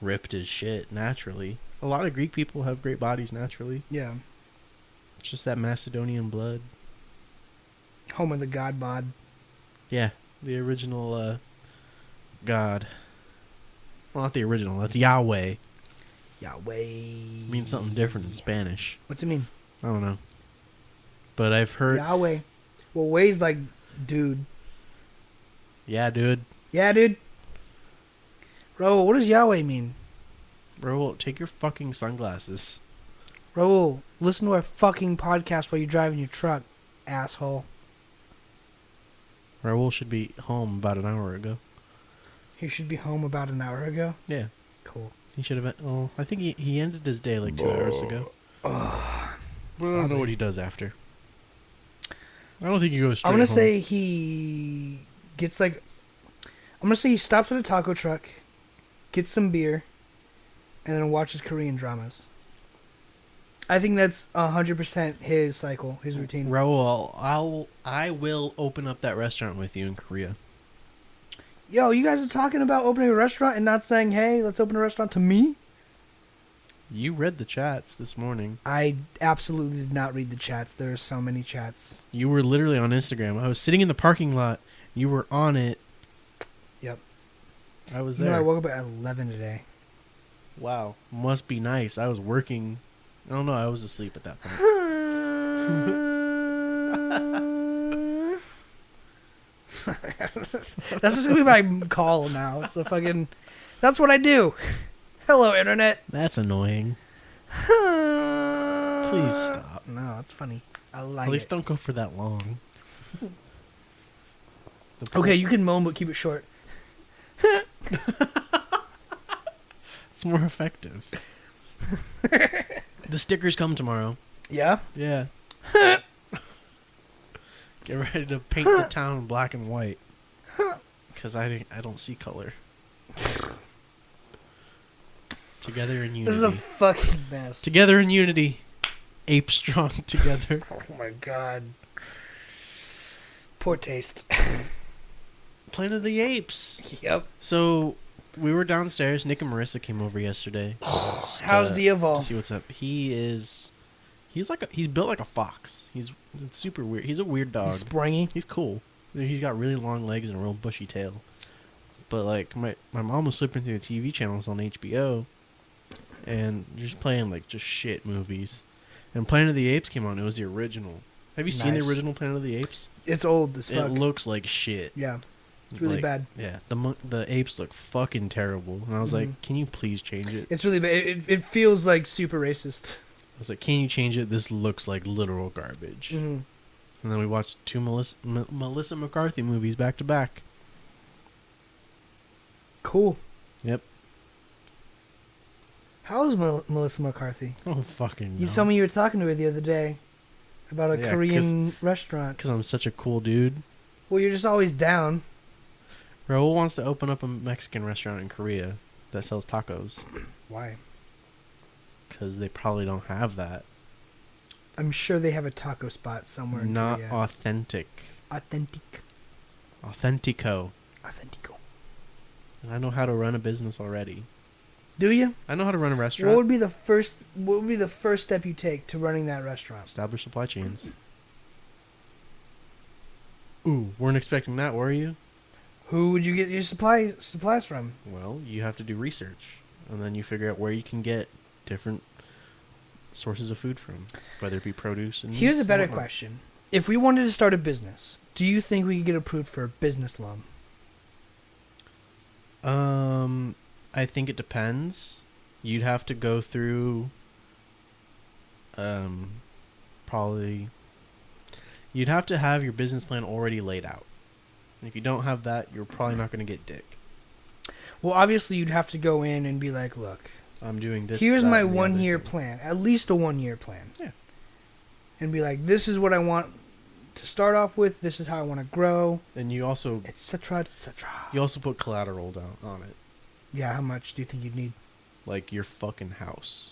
ripped as shit naturally. A lot of Greek people have great bodies naturally. Yeah. It's just that Macedonian blood. Home of the god bod. Yeah, the original god. Well, not the original. That's Yahweh. Yahweh means something different in Spanish. What's it mean? I don't know. But I've heard... Yahweh. Well, way's like dude. Yeah, dude. Yeah, dude. Raul, what does Yahweh mean? Raul, take your fucking sunglasses. Raul, listen to our fucking podcast while you're driving your truck, asshole. Raul should be home about an hour ago. He should be home about an hour ago? Yeah. Cool. He should have been... Oh, I think he ended his day like 2 hours ago. But I don't know what he does after. I don't think he goes straight I'm going to home. say he gets like... I'm going to say he stops at a taco truck, gets some beer, and then watches Korean dramas. I think that's 100% his cycle, his routine. Raul, I will open up that restaurant with you in Korea. Yo, you guys are talking about opening a restaurant and not saying, hey, let's open a restaurant to me? You read the chats this morning. I absolutely did not read the chats. There are so many chats. You were literally on Instagram. I was sitting in the parking lot. You were on it. Yep. I was You there. know, I woke up at 11 today. Wow. Must be nice. I was working. I don't know. I was asleep at that point. That's just gonna be my call now. It's a fucking... That's what I do. Hello, internet. That's annoying. Please stop. No, it's funny. I like At least it. don't go for that long. Okay, you can moan, but keep it short. It's more effective. The stickers come tomorrow. Yeah? Yeah. Get ready to paint the town black and white. Because I don't see color. Together in unity. This is a fucking mess. Together in unity. Ape strong together. Oh my god. Poor taste. Planet of the Apes. Yep. So, we were downstairs. Nick and Marissa came over yesterday. How's to Diavol? see what's up. He's built like a fox. It's super weird. He's a weird dog. He's springy. He's cool. He's got really long legs and a real bushy tail. But like my mom was flipping through the TV channels on HBO, and just playing like just shit movies. And Planet of the Apes came on. It was the original. Have you seen the Nice. original Planet of the Apes? It's old as fuck. It looks like shit. Yeah. It's really Like, bad. Yeah, the apes look fucking terrible. And I was like, can you please change it? It's really bad. It feels like super racist. I was like, can you change it? This looks like literal garbage. Mm-hmm. And then we watched two Melissa McCarthy movies back to back. Cool. Yep. How is Melissa McCarthy? Oh, fucking You told me you were talking to her the other day about a Yeah, Korean restaurant. Because I'm such a cool dude. Well, you're just always down. Raul wants to open up a Mexican restaurant in Korea that sells tacos. Why? Because they probably don't have that. I'm sure they have a taco spot somewhere in Not Korea. authentic. Authentic. Authentico. Authentico. And I know how to run a business already. Do you? I know how to run a restaurant. What would be the first step you take to running that restaurant? Establish supply chains. Ooh, weren't expecting that, were you? Who would you get your supplies from? Well, you have to do research. And then you figure out where you can get different sources of food from. Whether it be produce and Here's meats a and better whatnot. question. If we wanted to start a business, do you think we could get approved for a business loan? I think it depends. You'd have to go through, probably, you'd have to have your business plan already laid out. And if you don't have that, you're probably not going to get dick. Well, obviously you'd have to go in and be like, look, I'm doing this. here's that, my and the other 1 year thing. plan, at least a 1 year plan. Yeah. And be like, this is what I want to start off with, this is how I want to grow, And you also etc., etc. you also put collateral down on it, Yeah, how much do you think you'd need? like your fucking house.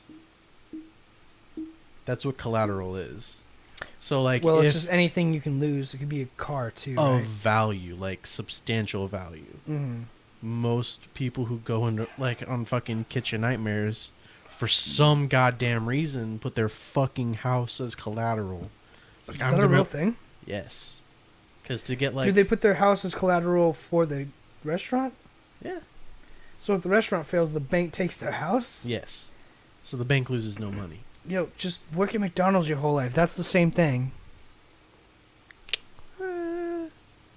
That's what collateral is. So like, Well, if it's just anything you can lose. It could be a car, too, of right? value, like substantial value. Mm-hmm. Most people who go into like on fucking Kitchen Nightmares for some goddamn reason put their fucking house as collateral. Like, Is that a real thing? Yes. Because to get like... Do they put their house as collateral for the restaurant? Yeah. So if the restaurant fails, the bank takes their house? Yes. So the bank loses no money. Yo, just work at McDonald's your whole life. That's the same thing.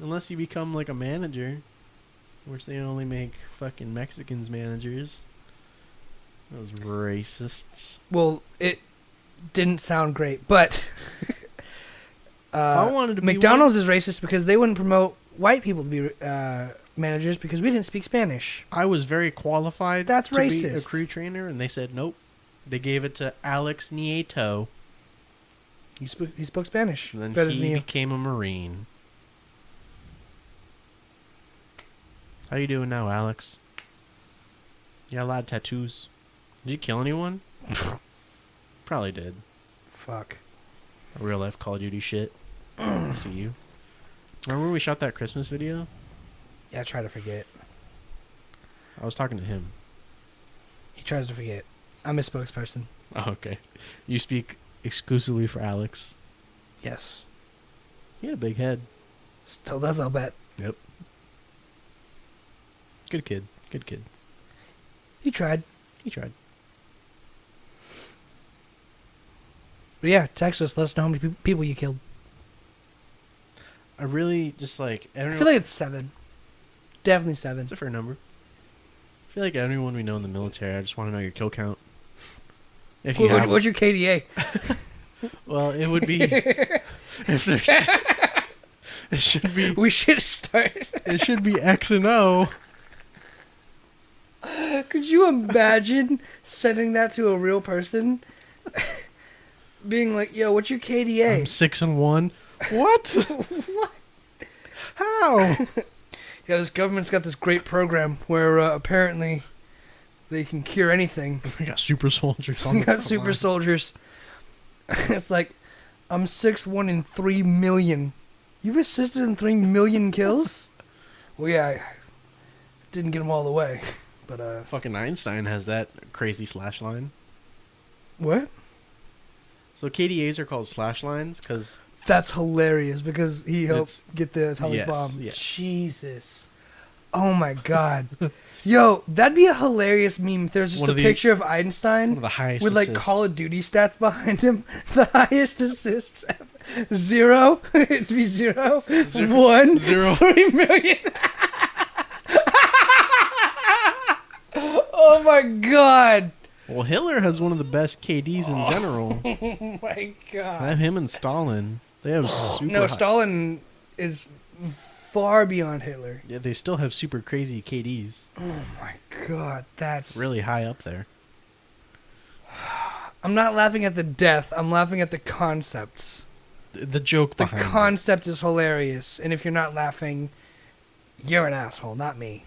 Unless you become like a manager, which they only make fucking Mexicans managers. Those racists. Well, it didn't sound great, but I wanted to be McDonald's is racist because they wouldn't promote white people to be managers because we didn't speak Spanish. I was very qualified That's to be a racist. crew trainer, and they said nope. They gave it to Alex Nieto, He spoke Spanish and then better he than you. became a Marine. How you doing now, Alex? You got a lot of tattoos. Did you kill anyone? Probably did. Fuck. A real life Call of Duty shit. I see you. Remember when we shot that Christmas video? Yeah, I try to forget. I was talking to him. He tries to forget. I'm his spokesperson. Oh, okay. You speak exclusively for Alex. Yes. He had a big head. Still does, I'll bet. Yep. Good kid. Good kid. He tried. He tried. But yeah, text us. Let us know how many people you killed. I really just like... I feel like it's 7. Definitely 7. It's a fair number. I feel like anyone we know in the military, I just want to know your kill count. If you have What's your KDA? Well, it would be... if there's... It should be... We should start. It should be X and O. Could you imagine sending that to a real person? Being like, yo, what's your KDA? I'm 6 and 1. What? What? How? Yeah, this government's got this great program where apparently they can cure anything. We got super soldiers on We the got front super line. soldiers. It's like, I'm 6'1" in 3 million. You've assisted in 3 million kills? Well, yeah, I didn't get them all the way. But, Fucking Einstein has that crazy slash line. what? So KDAs are called slash lines because... That's hilarious because he helped get the atomic yes, bomb. yes. Jesus. Oh my god. Yo, that'd be a hilarious meme if there's just One a of the- picture of Einstein one of the highest with like assists. Call of Duty stats behind him. The highest assists ever. 0. It'd be 0. 1. 0. 3 million. Oh my god. Well, Hitler has one of the best KDs in general. Oh my I god. have him and Stalin. They have super No, high- Stalin is far beyond Hitler. Yeah, they still have super crazy KDs. Oh my god, that's Really high up there. I'm not laughing at the death. I'm laughing at the concepts. The joke The behind it. concept is hilarious, and if you're not laughing, you're an asshole, not me.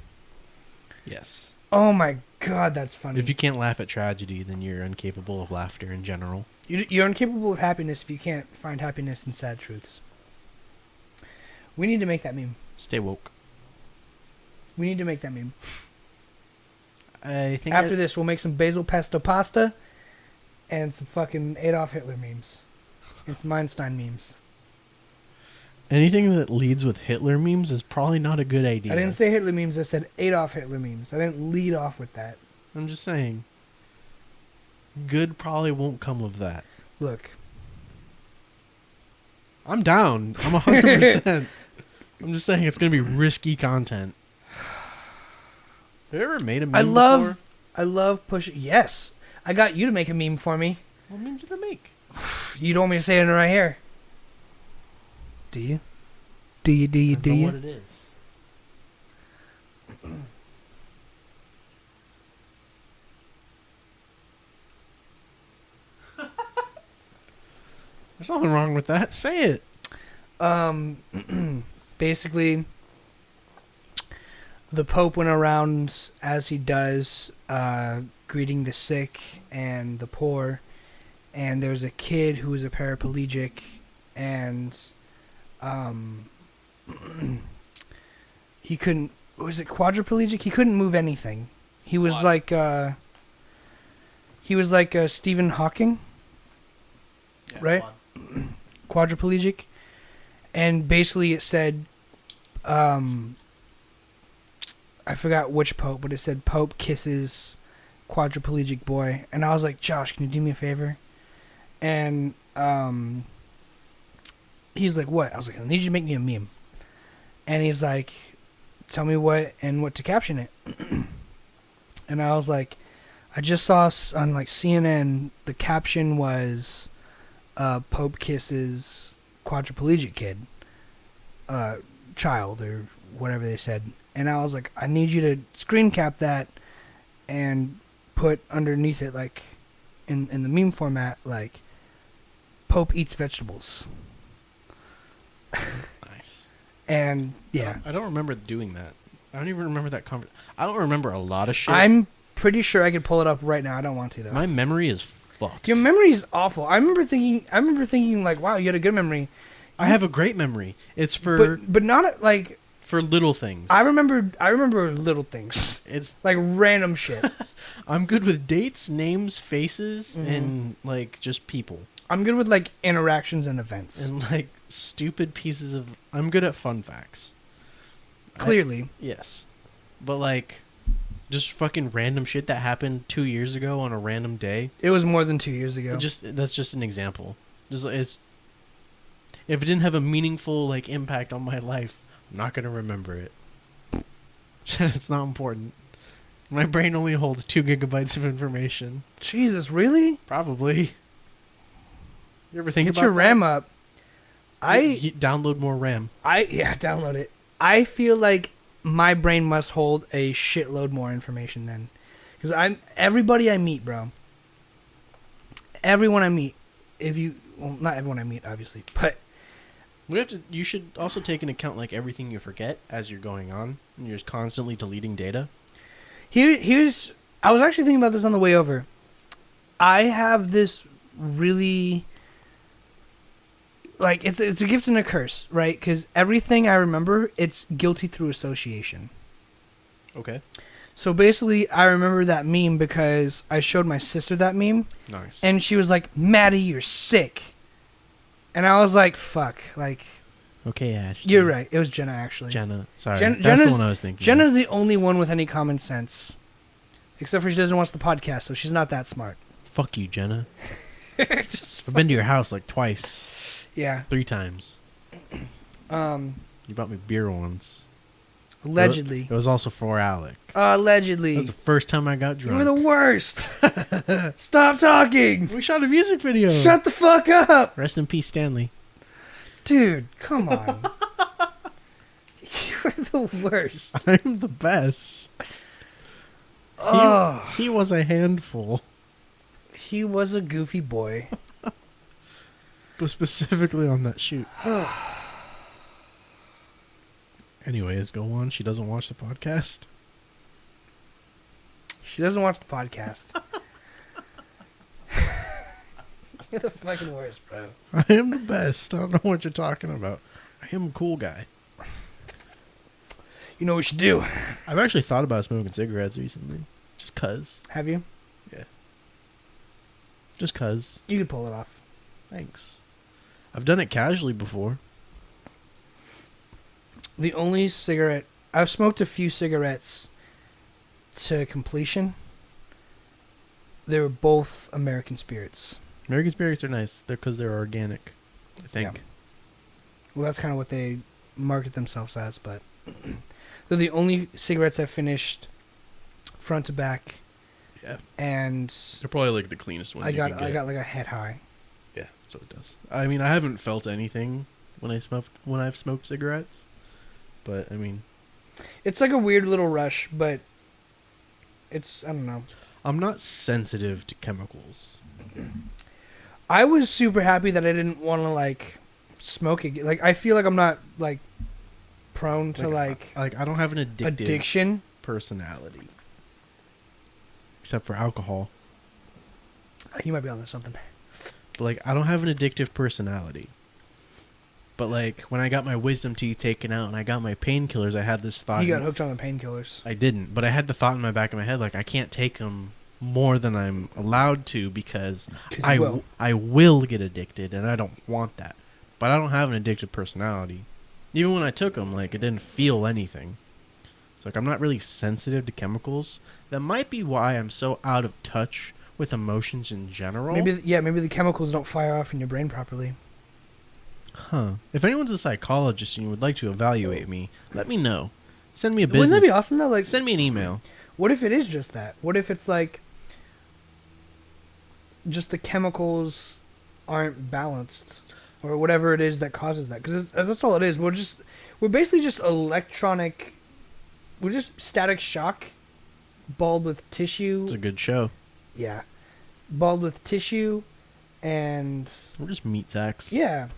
Yes. Oh my god, that's funny. If you can't laugh at tragedy, then you're incapable of laughter in general. You're incapable of happiness if you can't find happiness in sad truths. We need to make that meme. Stay woke. We need to make that meme. I think After this, we'll make some basil pesto pasta and some fucking Adolf Hitler memes. And some Einstein memes. anything that leads with Hitler memes is probably not a good idea. I didn't say Hitler memes, I said Adolf Hitler memes. I didn't lead off with that. I'm just saying. Good probably won't come of that. Look. I'm down. I'm 100%. I'm just saying it's going to be risky content. Have you ever made a meme before? I love pushing. Yes. I got you to make a meme for me. What meme did I make? You don't want me to say it right here. Do you? Do you? Do you? Do Depends on you? what it is. There's nothing wrong with that. Say it. Basically, the Pope went around as he does, greeting the sick and the poor. And there was a kid who was a paraplegic, and he couldn't. Was it quadriplegic? He couldn't move anything. He was like Stephen Hawking, right? Quadriplegic. And basically it said, I forgot which Pope, but it said Pope kisses quadriplegic boy, and I was like, Josh, can you do me a favor? And he's like, what? I was like, I need you to make me a meme. And he's like, tell me what and what to caption it. And I was like, I just saw on like CNN, the caption was Pope kisses quadriplegic kid, child, or whatever they said. And I was like, I need you to screen cap that and put underneath it, like, in the meme format, like, Pope eats vegetables. Nice. And, yeah. I don't remember doing that. I don't even remember that I don't remember a lot of shit. I'm pretty sure I could pull it up right now. I don't want to, though. My memory is fucked. Your memory is awful. I remember thinking, like, wow, you had a good memory. I have a great memory. It's for... But not, like... For little things. I remember little things. It's... Like, random shit. I'm good with dates, names, faces, and, like, just people. I'm good with, like, interactions and events. And, like, stupid pieces of... I'm good at fun facts. Clearly. Yes. But, like, just fucking random shit that happened 2 years ago on a random day. It was more than 2 years ago. That's just an example. It's... If it didn't have a meaningful, like, impact on my life, I'm not going to remember it. It's not important. My brain only holds 2 gigabytes of information. Jesus, really? Probably. You ever think Get about your that? RAM up. You download more RAM. Download it. I feel like my brain must hold a shitload more information then. Because everybody I meet, bro. Everyone I meet. Well, not everyone I meet, obviously, but... You should also take into account, like, everything you forget as you're going on. And you're just constantly deleting data. Here's... I was actually thinking about this on the way over. I have this really... Like, it's a gift and a curse, right? Because everything I remember, it's guilty through association. Okay. So basically, I remember that meme because I showed my sister that meme. Nice. And she was like, Maddie, you're sick. And I was like, fuck. Like, okay, Ash. you're right. It was Jenna, actually. Jenna. Sorry. Jenna's That's the one I was thinking. Jenna's the only one with any common sense. Except for she doesn't watch the podcast, so she's not that smart. Fuck you, Jenna. I've been to your house like twice. Yeah. 3 times. You bought me beer once. Allegedly. It was also for Alec. Allegedly. That was the first time I got drunk. You were the worst. Stop talking. We shot a music video. Shut the fuck up. Rest in peace, Stanley. Dude, come on. You're the worst. I'm the best. Oh. He was a handful. He was a goofy boy. But specifically on that shoot. Anyways, go on. She doesn't watch the podcast. She doesn't watch the podcast. You're the fucking worst, bro. I am the best. I don't know what you're talking about. I am a cool guy. You know what we should do? I've actually thought about smoking cigarettes recently. Just 'cause. Have you? Yeah. Just 'cause. You could pull it off. Thanks. I've done it casually before. The only cigarette... I've smoked a few cigarettes to completion. They were both American Spirits. American Spirits are nice. They're 'cause they're organic, I think. Yeah. Well, that's kind of what they market themselves as, but... They're the only cigarettes I've finished front to back. Yeah. And... They're probably like the cleanest ones I you got can get. like a head high. Yeah, so it does. I mean, I haven't felt anything when I've smoked cigarettes, but I mean, It's like a weird little rush, but it's, I don't know. I'm not sensitive to chemicals. I was super happy that I didn't want to, like, smoke again. Like, I feel like I'm not, like, prone to, like I don't have an addiction personality, except for alcohol. You might be on to something. But like, I don't have an addictive personality. But like, when I got my wisdom teeth taken out and I got my painkillers, I had this thought. You got hooked on the painkillers. I didn't, but I had the thought in my back of my head, like, I can't take them more than I'm allowed to because I will get addicted, and I don't want that. But I don't have an addictive personality. Even when I took them, like, it didn't feel anything. So like I'm not really sensitive to chemicals. That might be why I'm so out of touch with emotions in general. Maybe the chemicals don't fire off in your brain properly. Huh. If anyone's a psychologist and you would like to evaluate me, let me know. Send me a business. Wouldn't that be awesome though? Like, send me an email. what if it is just that? What if it's like just the chemicals aren't balanced, or whatever it is that causes that? Because that's all it is. We're basically just electronic. We're just static shock, balled with tissue. It's a good show. Yeah, balled with tissue, and We're just meat sacks. yeah,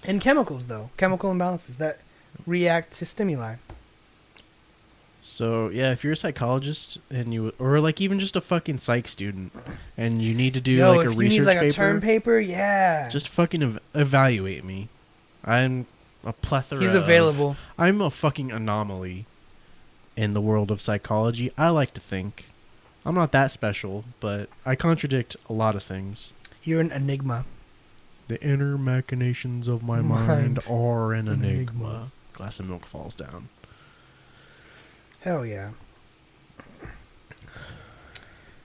and chemicals though, chemical imbalances that react to stimuli. So yeah, if you're a psychologist and or like even just a fucking psych student, and you need to do like a if research you need like paper, a term paper, yeah, just fucking evaluate me. I'm a plethora. he's available. I'm a fucking anomaly in the world of psychology. I like to think I'm not that special, but I contradict a lot of things. You're an enigma. The inner machinations of my mind are an enigma. Glass of milk falls down. Hell yeah.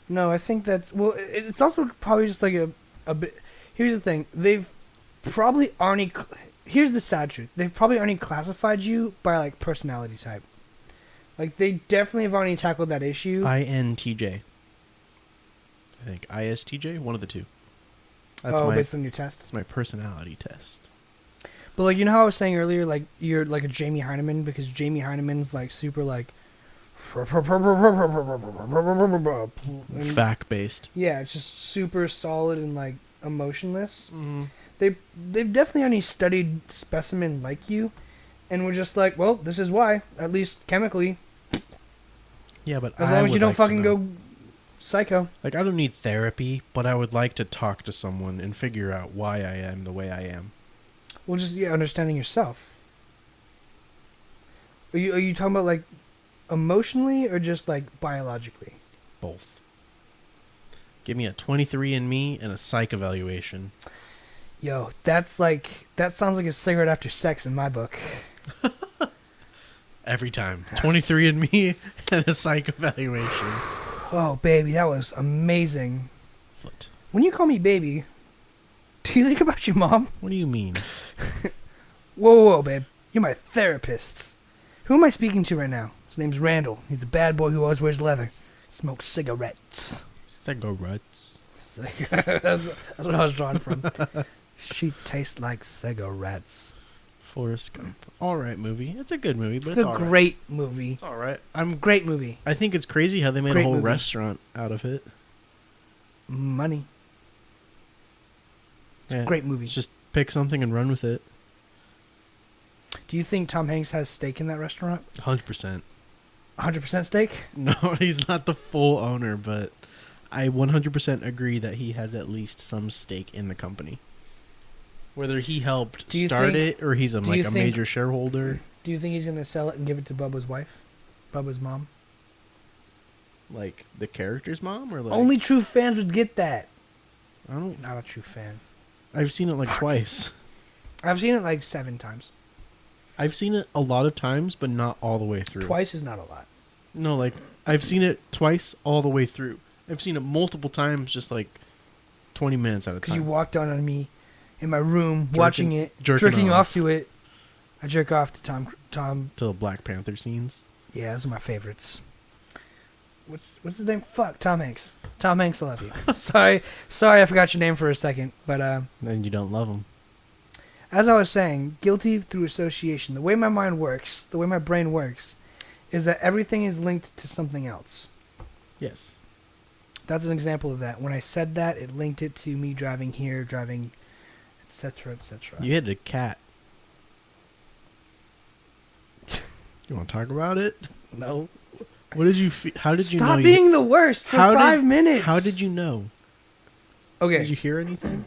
No, I think that's... Well, it's also probably just like a bit... Here's the thing. They've probably already... Here's the sad truth. They've probably already classified you by, like, personality type. Like, they definitely have already tackled that issue. INTJ. I think ISTJ, one of the two. That's based on your test? That's my personality test. But, like, you know how I was saying earlier, like, you're like a Jamie Heineman? Because Jamie Heineman's, like, super, like... Fact-based. Yeah, it's just super solid and, like, emotionless. Mm-hmm. They've definitely only studied specimen like you, and we're just like, well, this is why, at least chemically. Yeah, but as long as you don't fucking go psycho. Like, I don't need therapy, but I would like to talk to someone and figure out why I am the way I am. Well, just understanding yourself. Are you talking about like emotionally or just like biologically? Both. Give me a 23andMe and a psych evaluation. Yo, that sounds like a cigarette after sex in my book. Every time. 23andMe and a psych evaluation. Oh, baby, that was amazing. Foot. When you call me baby, do you think about your mom? What do you mean? Whoa, babe. You're my therapist. Who am I speaking to right now? His name's Randall. He's a bad boy who always wears leather. Smokes cigarettes. Cigarettes. That's what I was drawing from. She tastes like cigarettes. Forrest Gump. Alright movie. It's a good movie, but It's it's a alright. great movie. It's alright. Great movie. I think it's crazy how they made Great a whole movie. restaurant out of it. Money. Yeah, Great movie. Just pick something and run with it. Do you think Tom Hanks has stake in that restaurant? 100%. 100% stake? No, he's not the full owner, but I 100% agree that he has at least some stake in the company. Whether he helped start it or he's a major shareholder. Do you think he's going to sell it and give it to Bubba's wife? Bubba's mom? Like the character's mom or like Only true fans would get that. I don't Not a true fan. I've seen it like twice. I've seen it like 7 times. I've seen it a lot of times, but not all the way through. Twice is not a lot. No, like I've seen it twice all the way through. I've seen it multiple times, just like 20 minutes at a Because time. you walked on me in my room watching it, jerking jerking off. off to it. I jerk off to Tom. To the Black Panther scenes. Yeah, those are my favorites. What's his name? Fuck, Tom Hanks. Tom Hanks, I love you. sorry, I forgot your name for a second. But And you don't love him. as I was saying, guilty through association. The way my mind works, the way my brain works, is that everything is linked to something else. Yes. That's an example of that. When I said that, it linked it to me driving here, driving, etc., etc. You hit a cat. You want to talk about it? No. What did you how did you know? Stop being the worst for 5 minutes. How did you know? Okay. Did you hear anything?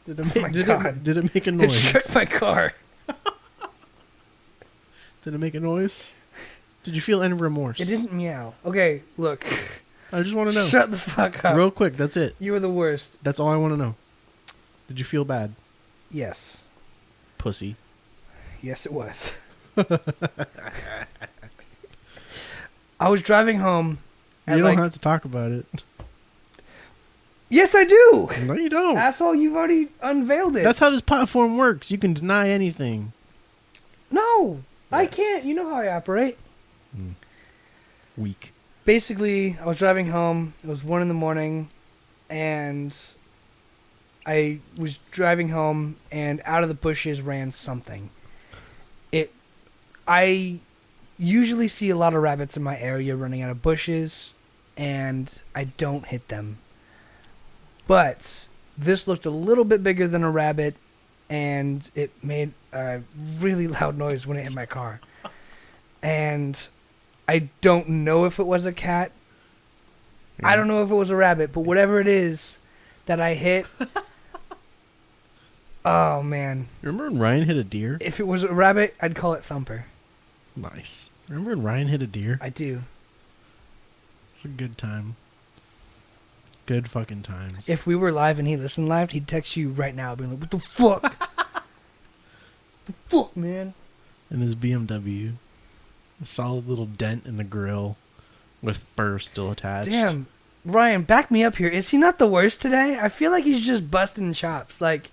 Did it Oh my God. did it make a It noise? shook my car. Did it make a noise? Did you feel any remorse? It didn't meow. Okay, look. I just want to know. Shut the fuck up. Real quick, that's it. You were the worst. That's all I want to know. Did you feel bad? Yes. Pussy. Yes, it was. I was driving home. You don't have to talk about it. Yes, I do. No, you don't. Asshole, you've already unveiled it. That's how this platform works. You can deny anything. No, I Yes. can't. You know how I operate. Weak. Basically, I was driving home. It was 1 a.m, and I was driving home, and out of the bushes ran something. I usually see a lot of rabbits in my area running out of bushes, and I don't hit them. But this looked a little bit bigger than a rabbit, and it made a really loud noise when it hit my car. And I don't know if it was a cat. I don't know if it was a rabbit, but whatever it is that I hit. Oh, man. Remember when Ryan hit a deer? If it was a rabbit, I'd call it Thumper. Nice. Remember when Ryan hit a deer? I do. It's a good time. Good fucking times. If we were live and he listened live, he'd text you right now being like, what the fuck? The fuck, man? In his BMW. A solid little dent in the grill with fur still attached. Damn. Ryan, back me up here. Is he not the worst today? I feel like he's just busting chops. Like,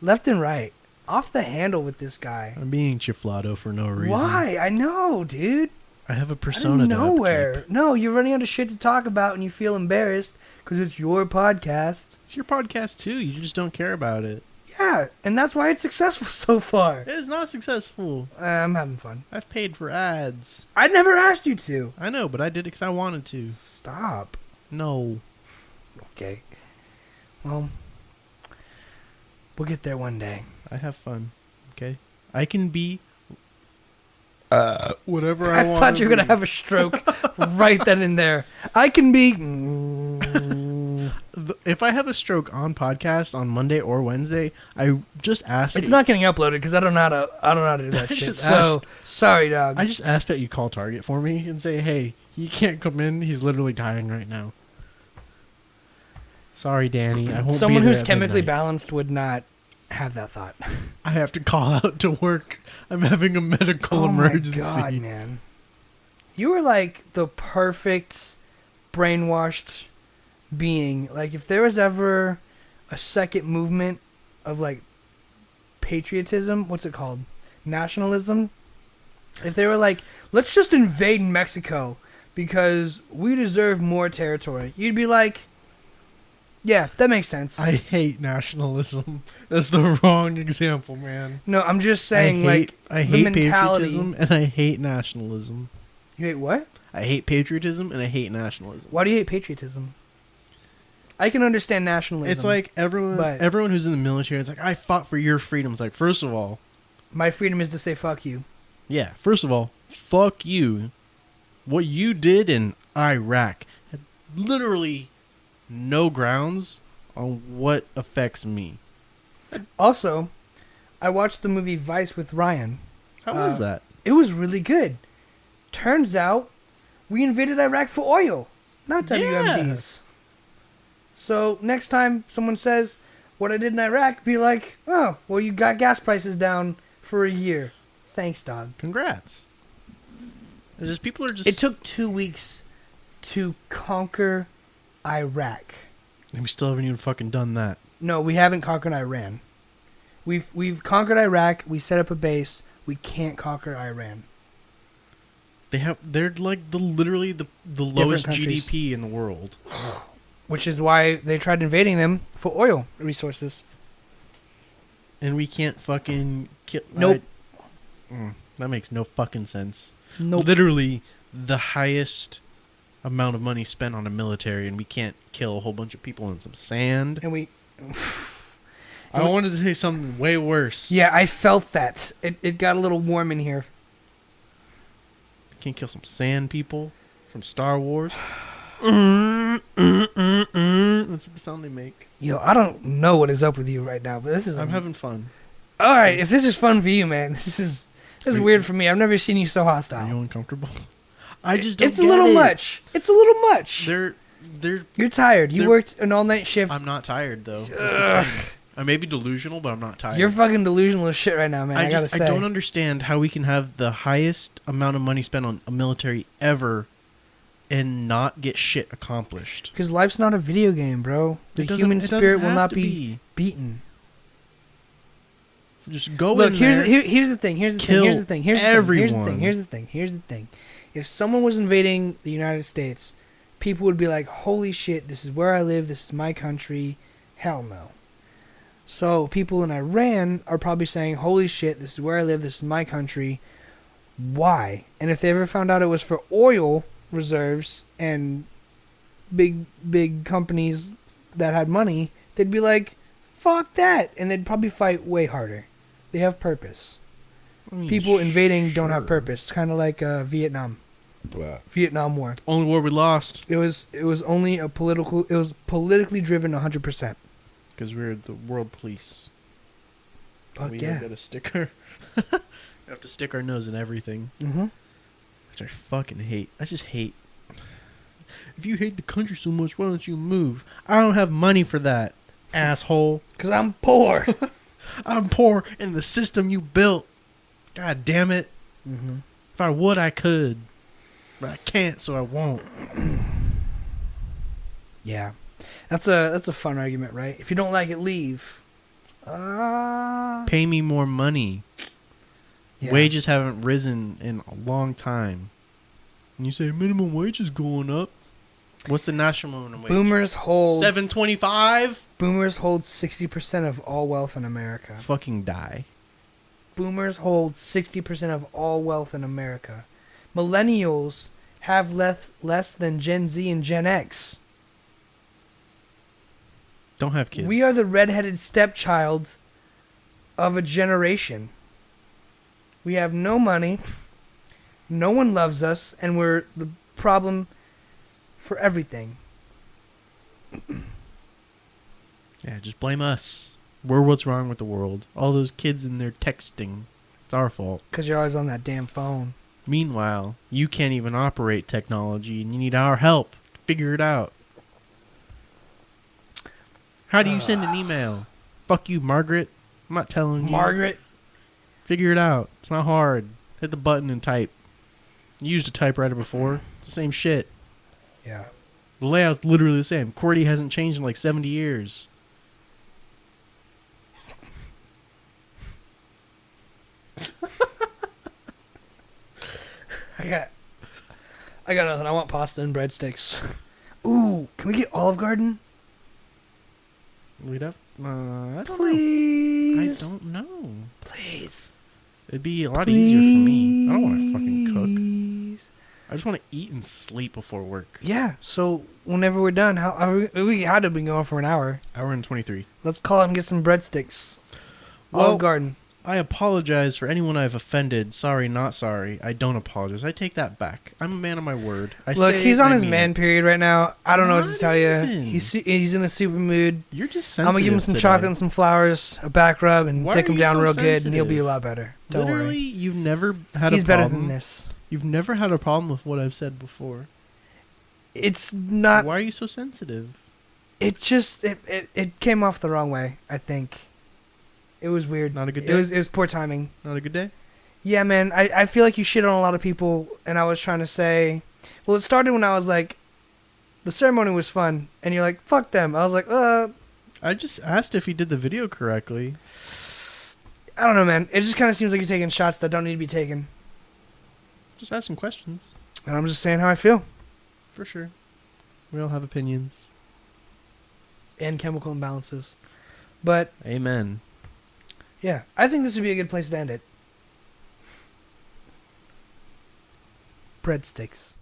left and right. Off the handle with this guy. I'm being chiflado for no reason. Why? I know, dude. I have a persona to nowhere. upkeep. No, you're running out of shit to talk about and you feel embarrassed because it's your podcast. It's your podcast too. You just don't care about it. Yeah, and that's why it's successful so far. It is not successful. I'm having fun. I've paid for ads. I never asked you to. I know, but I did it because I wanted to. Stop. No. Okay. Well, we'll get there one day. I have fun. Okay? I can be whatever I I want. thought you were going to have a stroke right then and there. I can be... If I have a stroke on podcast on Monday or Wednesday, I just ask. It's not getting uploaded because I don't know how to do that I shit. just So, sorry, dog. I just ask that you call Target for me and say, hey, he can't come in. He's literally dying right now. Sorry, Danny. I won't Someone be there who's at chemically midnight. balanced would not have that thought. I have to call out to work. I'm having a medical emergency. Oh my God, man. You were like the perfect brainwashed being. Like, if there was ever a second movement of, like, patriotism, what's it called? Nationalism? If they were like, let's just invade Mexico because we deserve more territory, you'd be like, yeah, that makes sense. I hate nationalism. That's the wrong example, man. No, I'm just saying, I the hate mentality. patriotism and I hate nationalism. You hate what? I hate patriotism and I hate nationalism. Why do you hate patriotism? I can understand nationalism. It's like everyone who's in the military is like, I fought for your freedom. It's like, first of all, my freedom is to say fuck you. yeah, first of all, fuck you. What you did in Iraq had literally no grounds on what affects me. Also, I watched the movie Vice with Ryan. How was that? It was really good. Turns out, we invaded Iraq for oil, not WMDs. So next time someone says what I did in Iraq, be like, oh, well, you got gas prices down for a year. Thanks, dog. Congrats. It's just people are just. It took 2 weeks to conquer Iraq. And we still haven't even fucking done that. No, we haven't conquered Iran. We've conquered Iraq. We set up a base. We can't conquer Iran. They're like literally the lowest countries. GDP in the world. Which is why they tried invading them for oil resources. And we can't fucking kill. Nope. That makes no fucking sense. Nope. Literally the highest amount of money spent on a military, and we can't kill a whole bunch of people in some sand. And we... I wanted to say something way worse. Yeah, I felt that. It got a little warm in here. Can't kill some sand people from Star Wars. That's the sound they make. Yo, I don't know what is up with you right now, but this is... I'm having fun. All right, if this is fun for you, man, this is weird for me. I've never seen you so Are hostile. you uncomfortable? I just don't It's a little much. It's a little much. You're tired. You worked an all-night shift. I'm not tired though. That's the thing. I may be delusional, but I'm not tired. You're fucking delusional as shit right now, man. I gotta say. I don't understand how we can have the highest amount of money spent on a military ever, and not get shit accomplished. Because life's not a video game, bro. The human spirit will not be beaten. Just go Look, in here's there. here's the thing. Here's the thing. Here's the thing. Here's the thing. Here's the thing. Here's the thing. Here's the thing. If someone was invading the United States, people would be like, "Holy shit! This is where I live. This is my country." Hell no. So people in Iran are probably saying, "Holy shit! This is where I live. This is my country." Why? And if they ever found out it was for oil reserves and big companies that had money, they'd be like, "Fuck that!" And they'd probably fight way harder. They have purpose. I mean, People invading don't have sure. purpose. It's kind of like Vietnam. Vietnam War. Only war we lost. It was only a political. It was politically driven 100%. Because we're the world police. Fuck we yeah. got a sticker. We have to stick our nose in everything. Mm-hmm. Which I fucking hate. I just hate. If you hate the country so much, why don't you move? I don't have money for that, asshole. Because I'm poor. I'm poor in the system you built. God damn it. Mm-hmm. If I would, I could. But I can't, so I won't. Yeah, that's a fun argument, right? If you don't like it, leave. Pay me more money. Yeah. Wages haven't risen in a long time. And you say minimum wage is going up. What's the national minimum wage? Boomers hold $7.25. Boomers hold 60% of all wealth in America. Fucking die. Boomers hold 60% of all wealth in America. Millennials have less than Gen Z and Gen X. Don't have kids. We are the redheaded stepchild of a generation. We have no money. No one loves us, and we're the problem for everything. Yeah, just blame us. We're what's wrong with the world. All those kids in there texting. It's our fault. Because you're always on that damn phone. Meanwhile, you can't even operate technology, and you need our help to figure it out. How do you send an email? Fuck you, Margaret. I'm not telling you. Margaret. Figure it out. It's not hard. Hit the button and type. You used a typewriter before. It's the same shit. Yeah. The layout's literally the same. QWERTY hasn't changed in like 70 years. I got nothing. I want pasta and breadsticks. Ooh, can we get Olive Garden? We'd have. I don't Please. know. I don't know. Please. It'd be a lot easier for me. I don't want to fucking cook. Please. I just want to eat and sleep before work. Yeah. So whenever we're done, we had to be going for an hour. Hour and 23. Let's call it and get some breadsticks. Well, Olive Garden. I apologize for anyone I've offended. Sorry, not sorry. I don't apologize. I take that back. I'm a man of my word. Look, he's on his man it. period right now. I don't know what to Not tell you. even. He's in a super mood. You're just sensitive. I'm gonna give him some today. chocolate and some flowers, a back rub, and Why dick are him you down so real good, and he'll be a sensitive? lot better. Don't Literally, worry. you've never had He's a better problem. than this. You've never had a problem with what I've said before. It's not. Why are you so sensitive? It just it came off the wrong way. I think. It was weird. Not a good day? It was poor timing. Not a good day? Yeah, man. I feel like you shit on a lot of people, and I was trying to say, well, it started when I was like, the ceremony was fun, and you're like, fuck them. I was like, I just asked if he did the video correctly. I don't know, man. It just kind of seems like you're taking shots that don't need to be taken, Just ask some questions. and I'm just saying how I feel. For sure. We all have opinions. And chemical imbalances, but Amen. yeah, I think this would be a good place to end it. Breadsticks.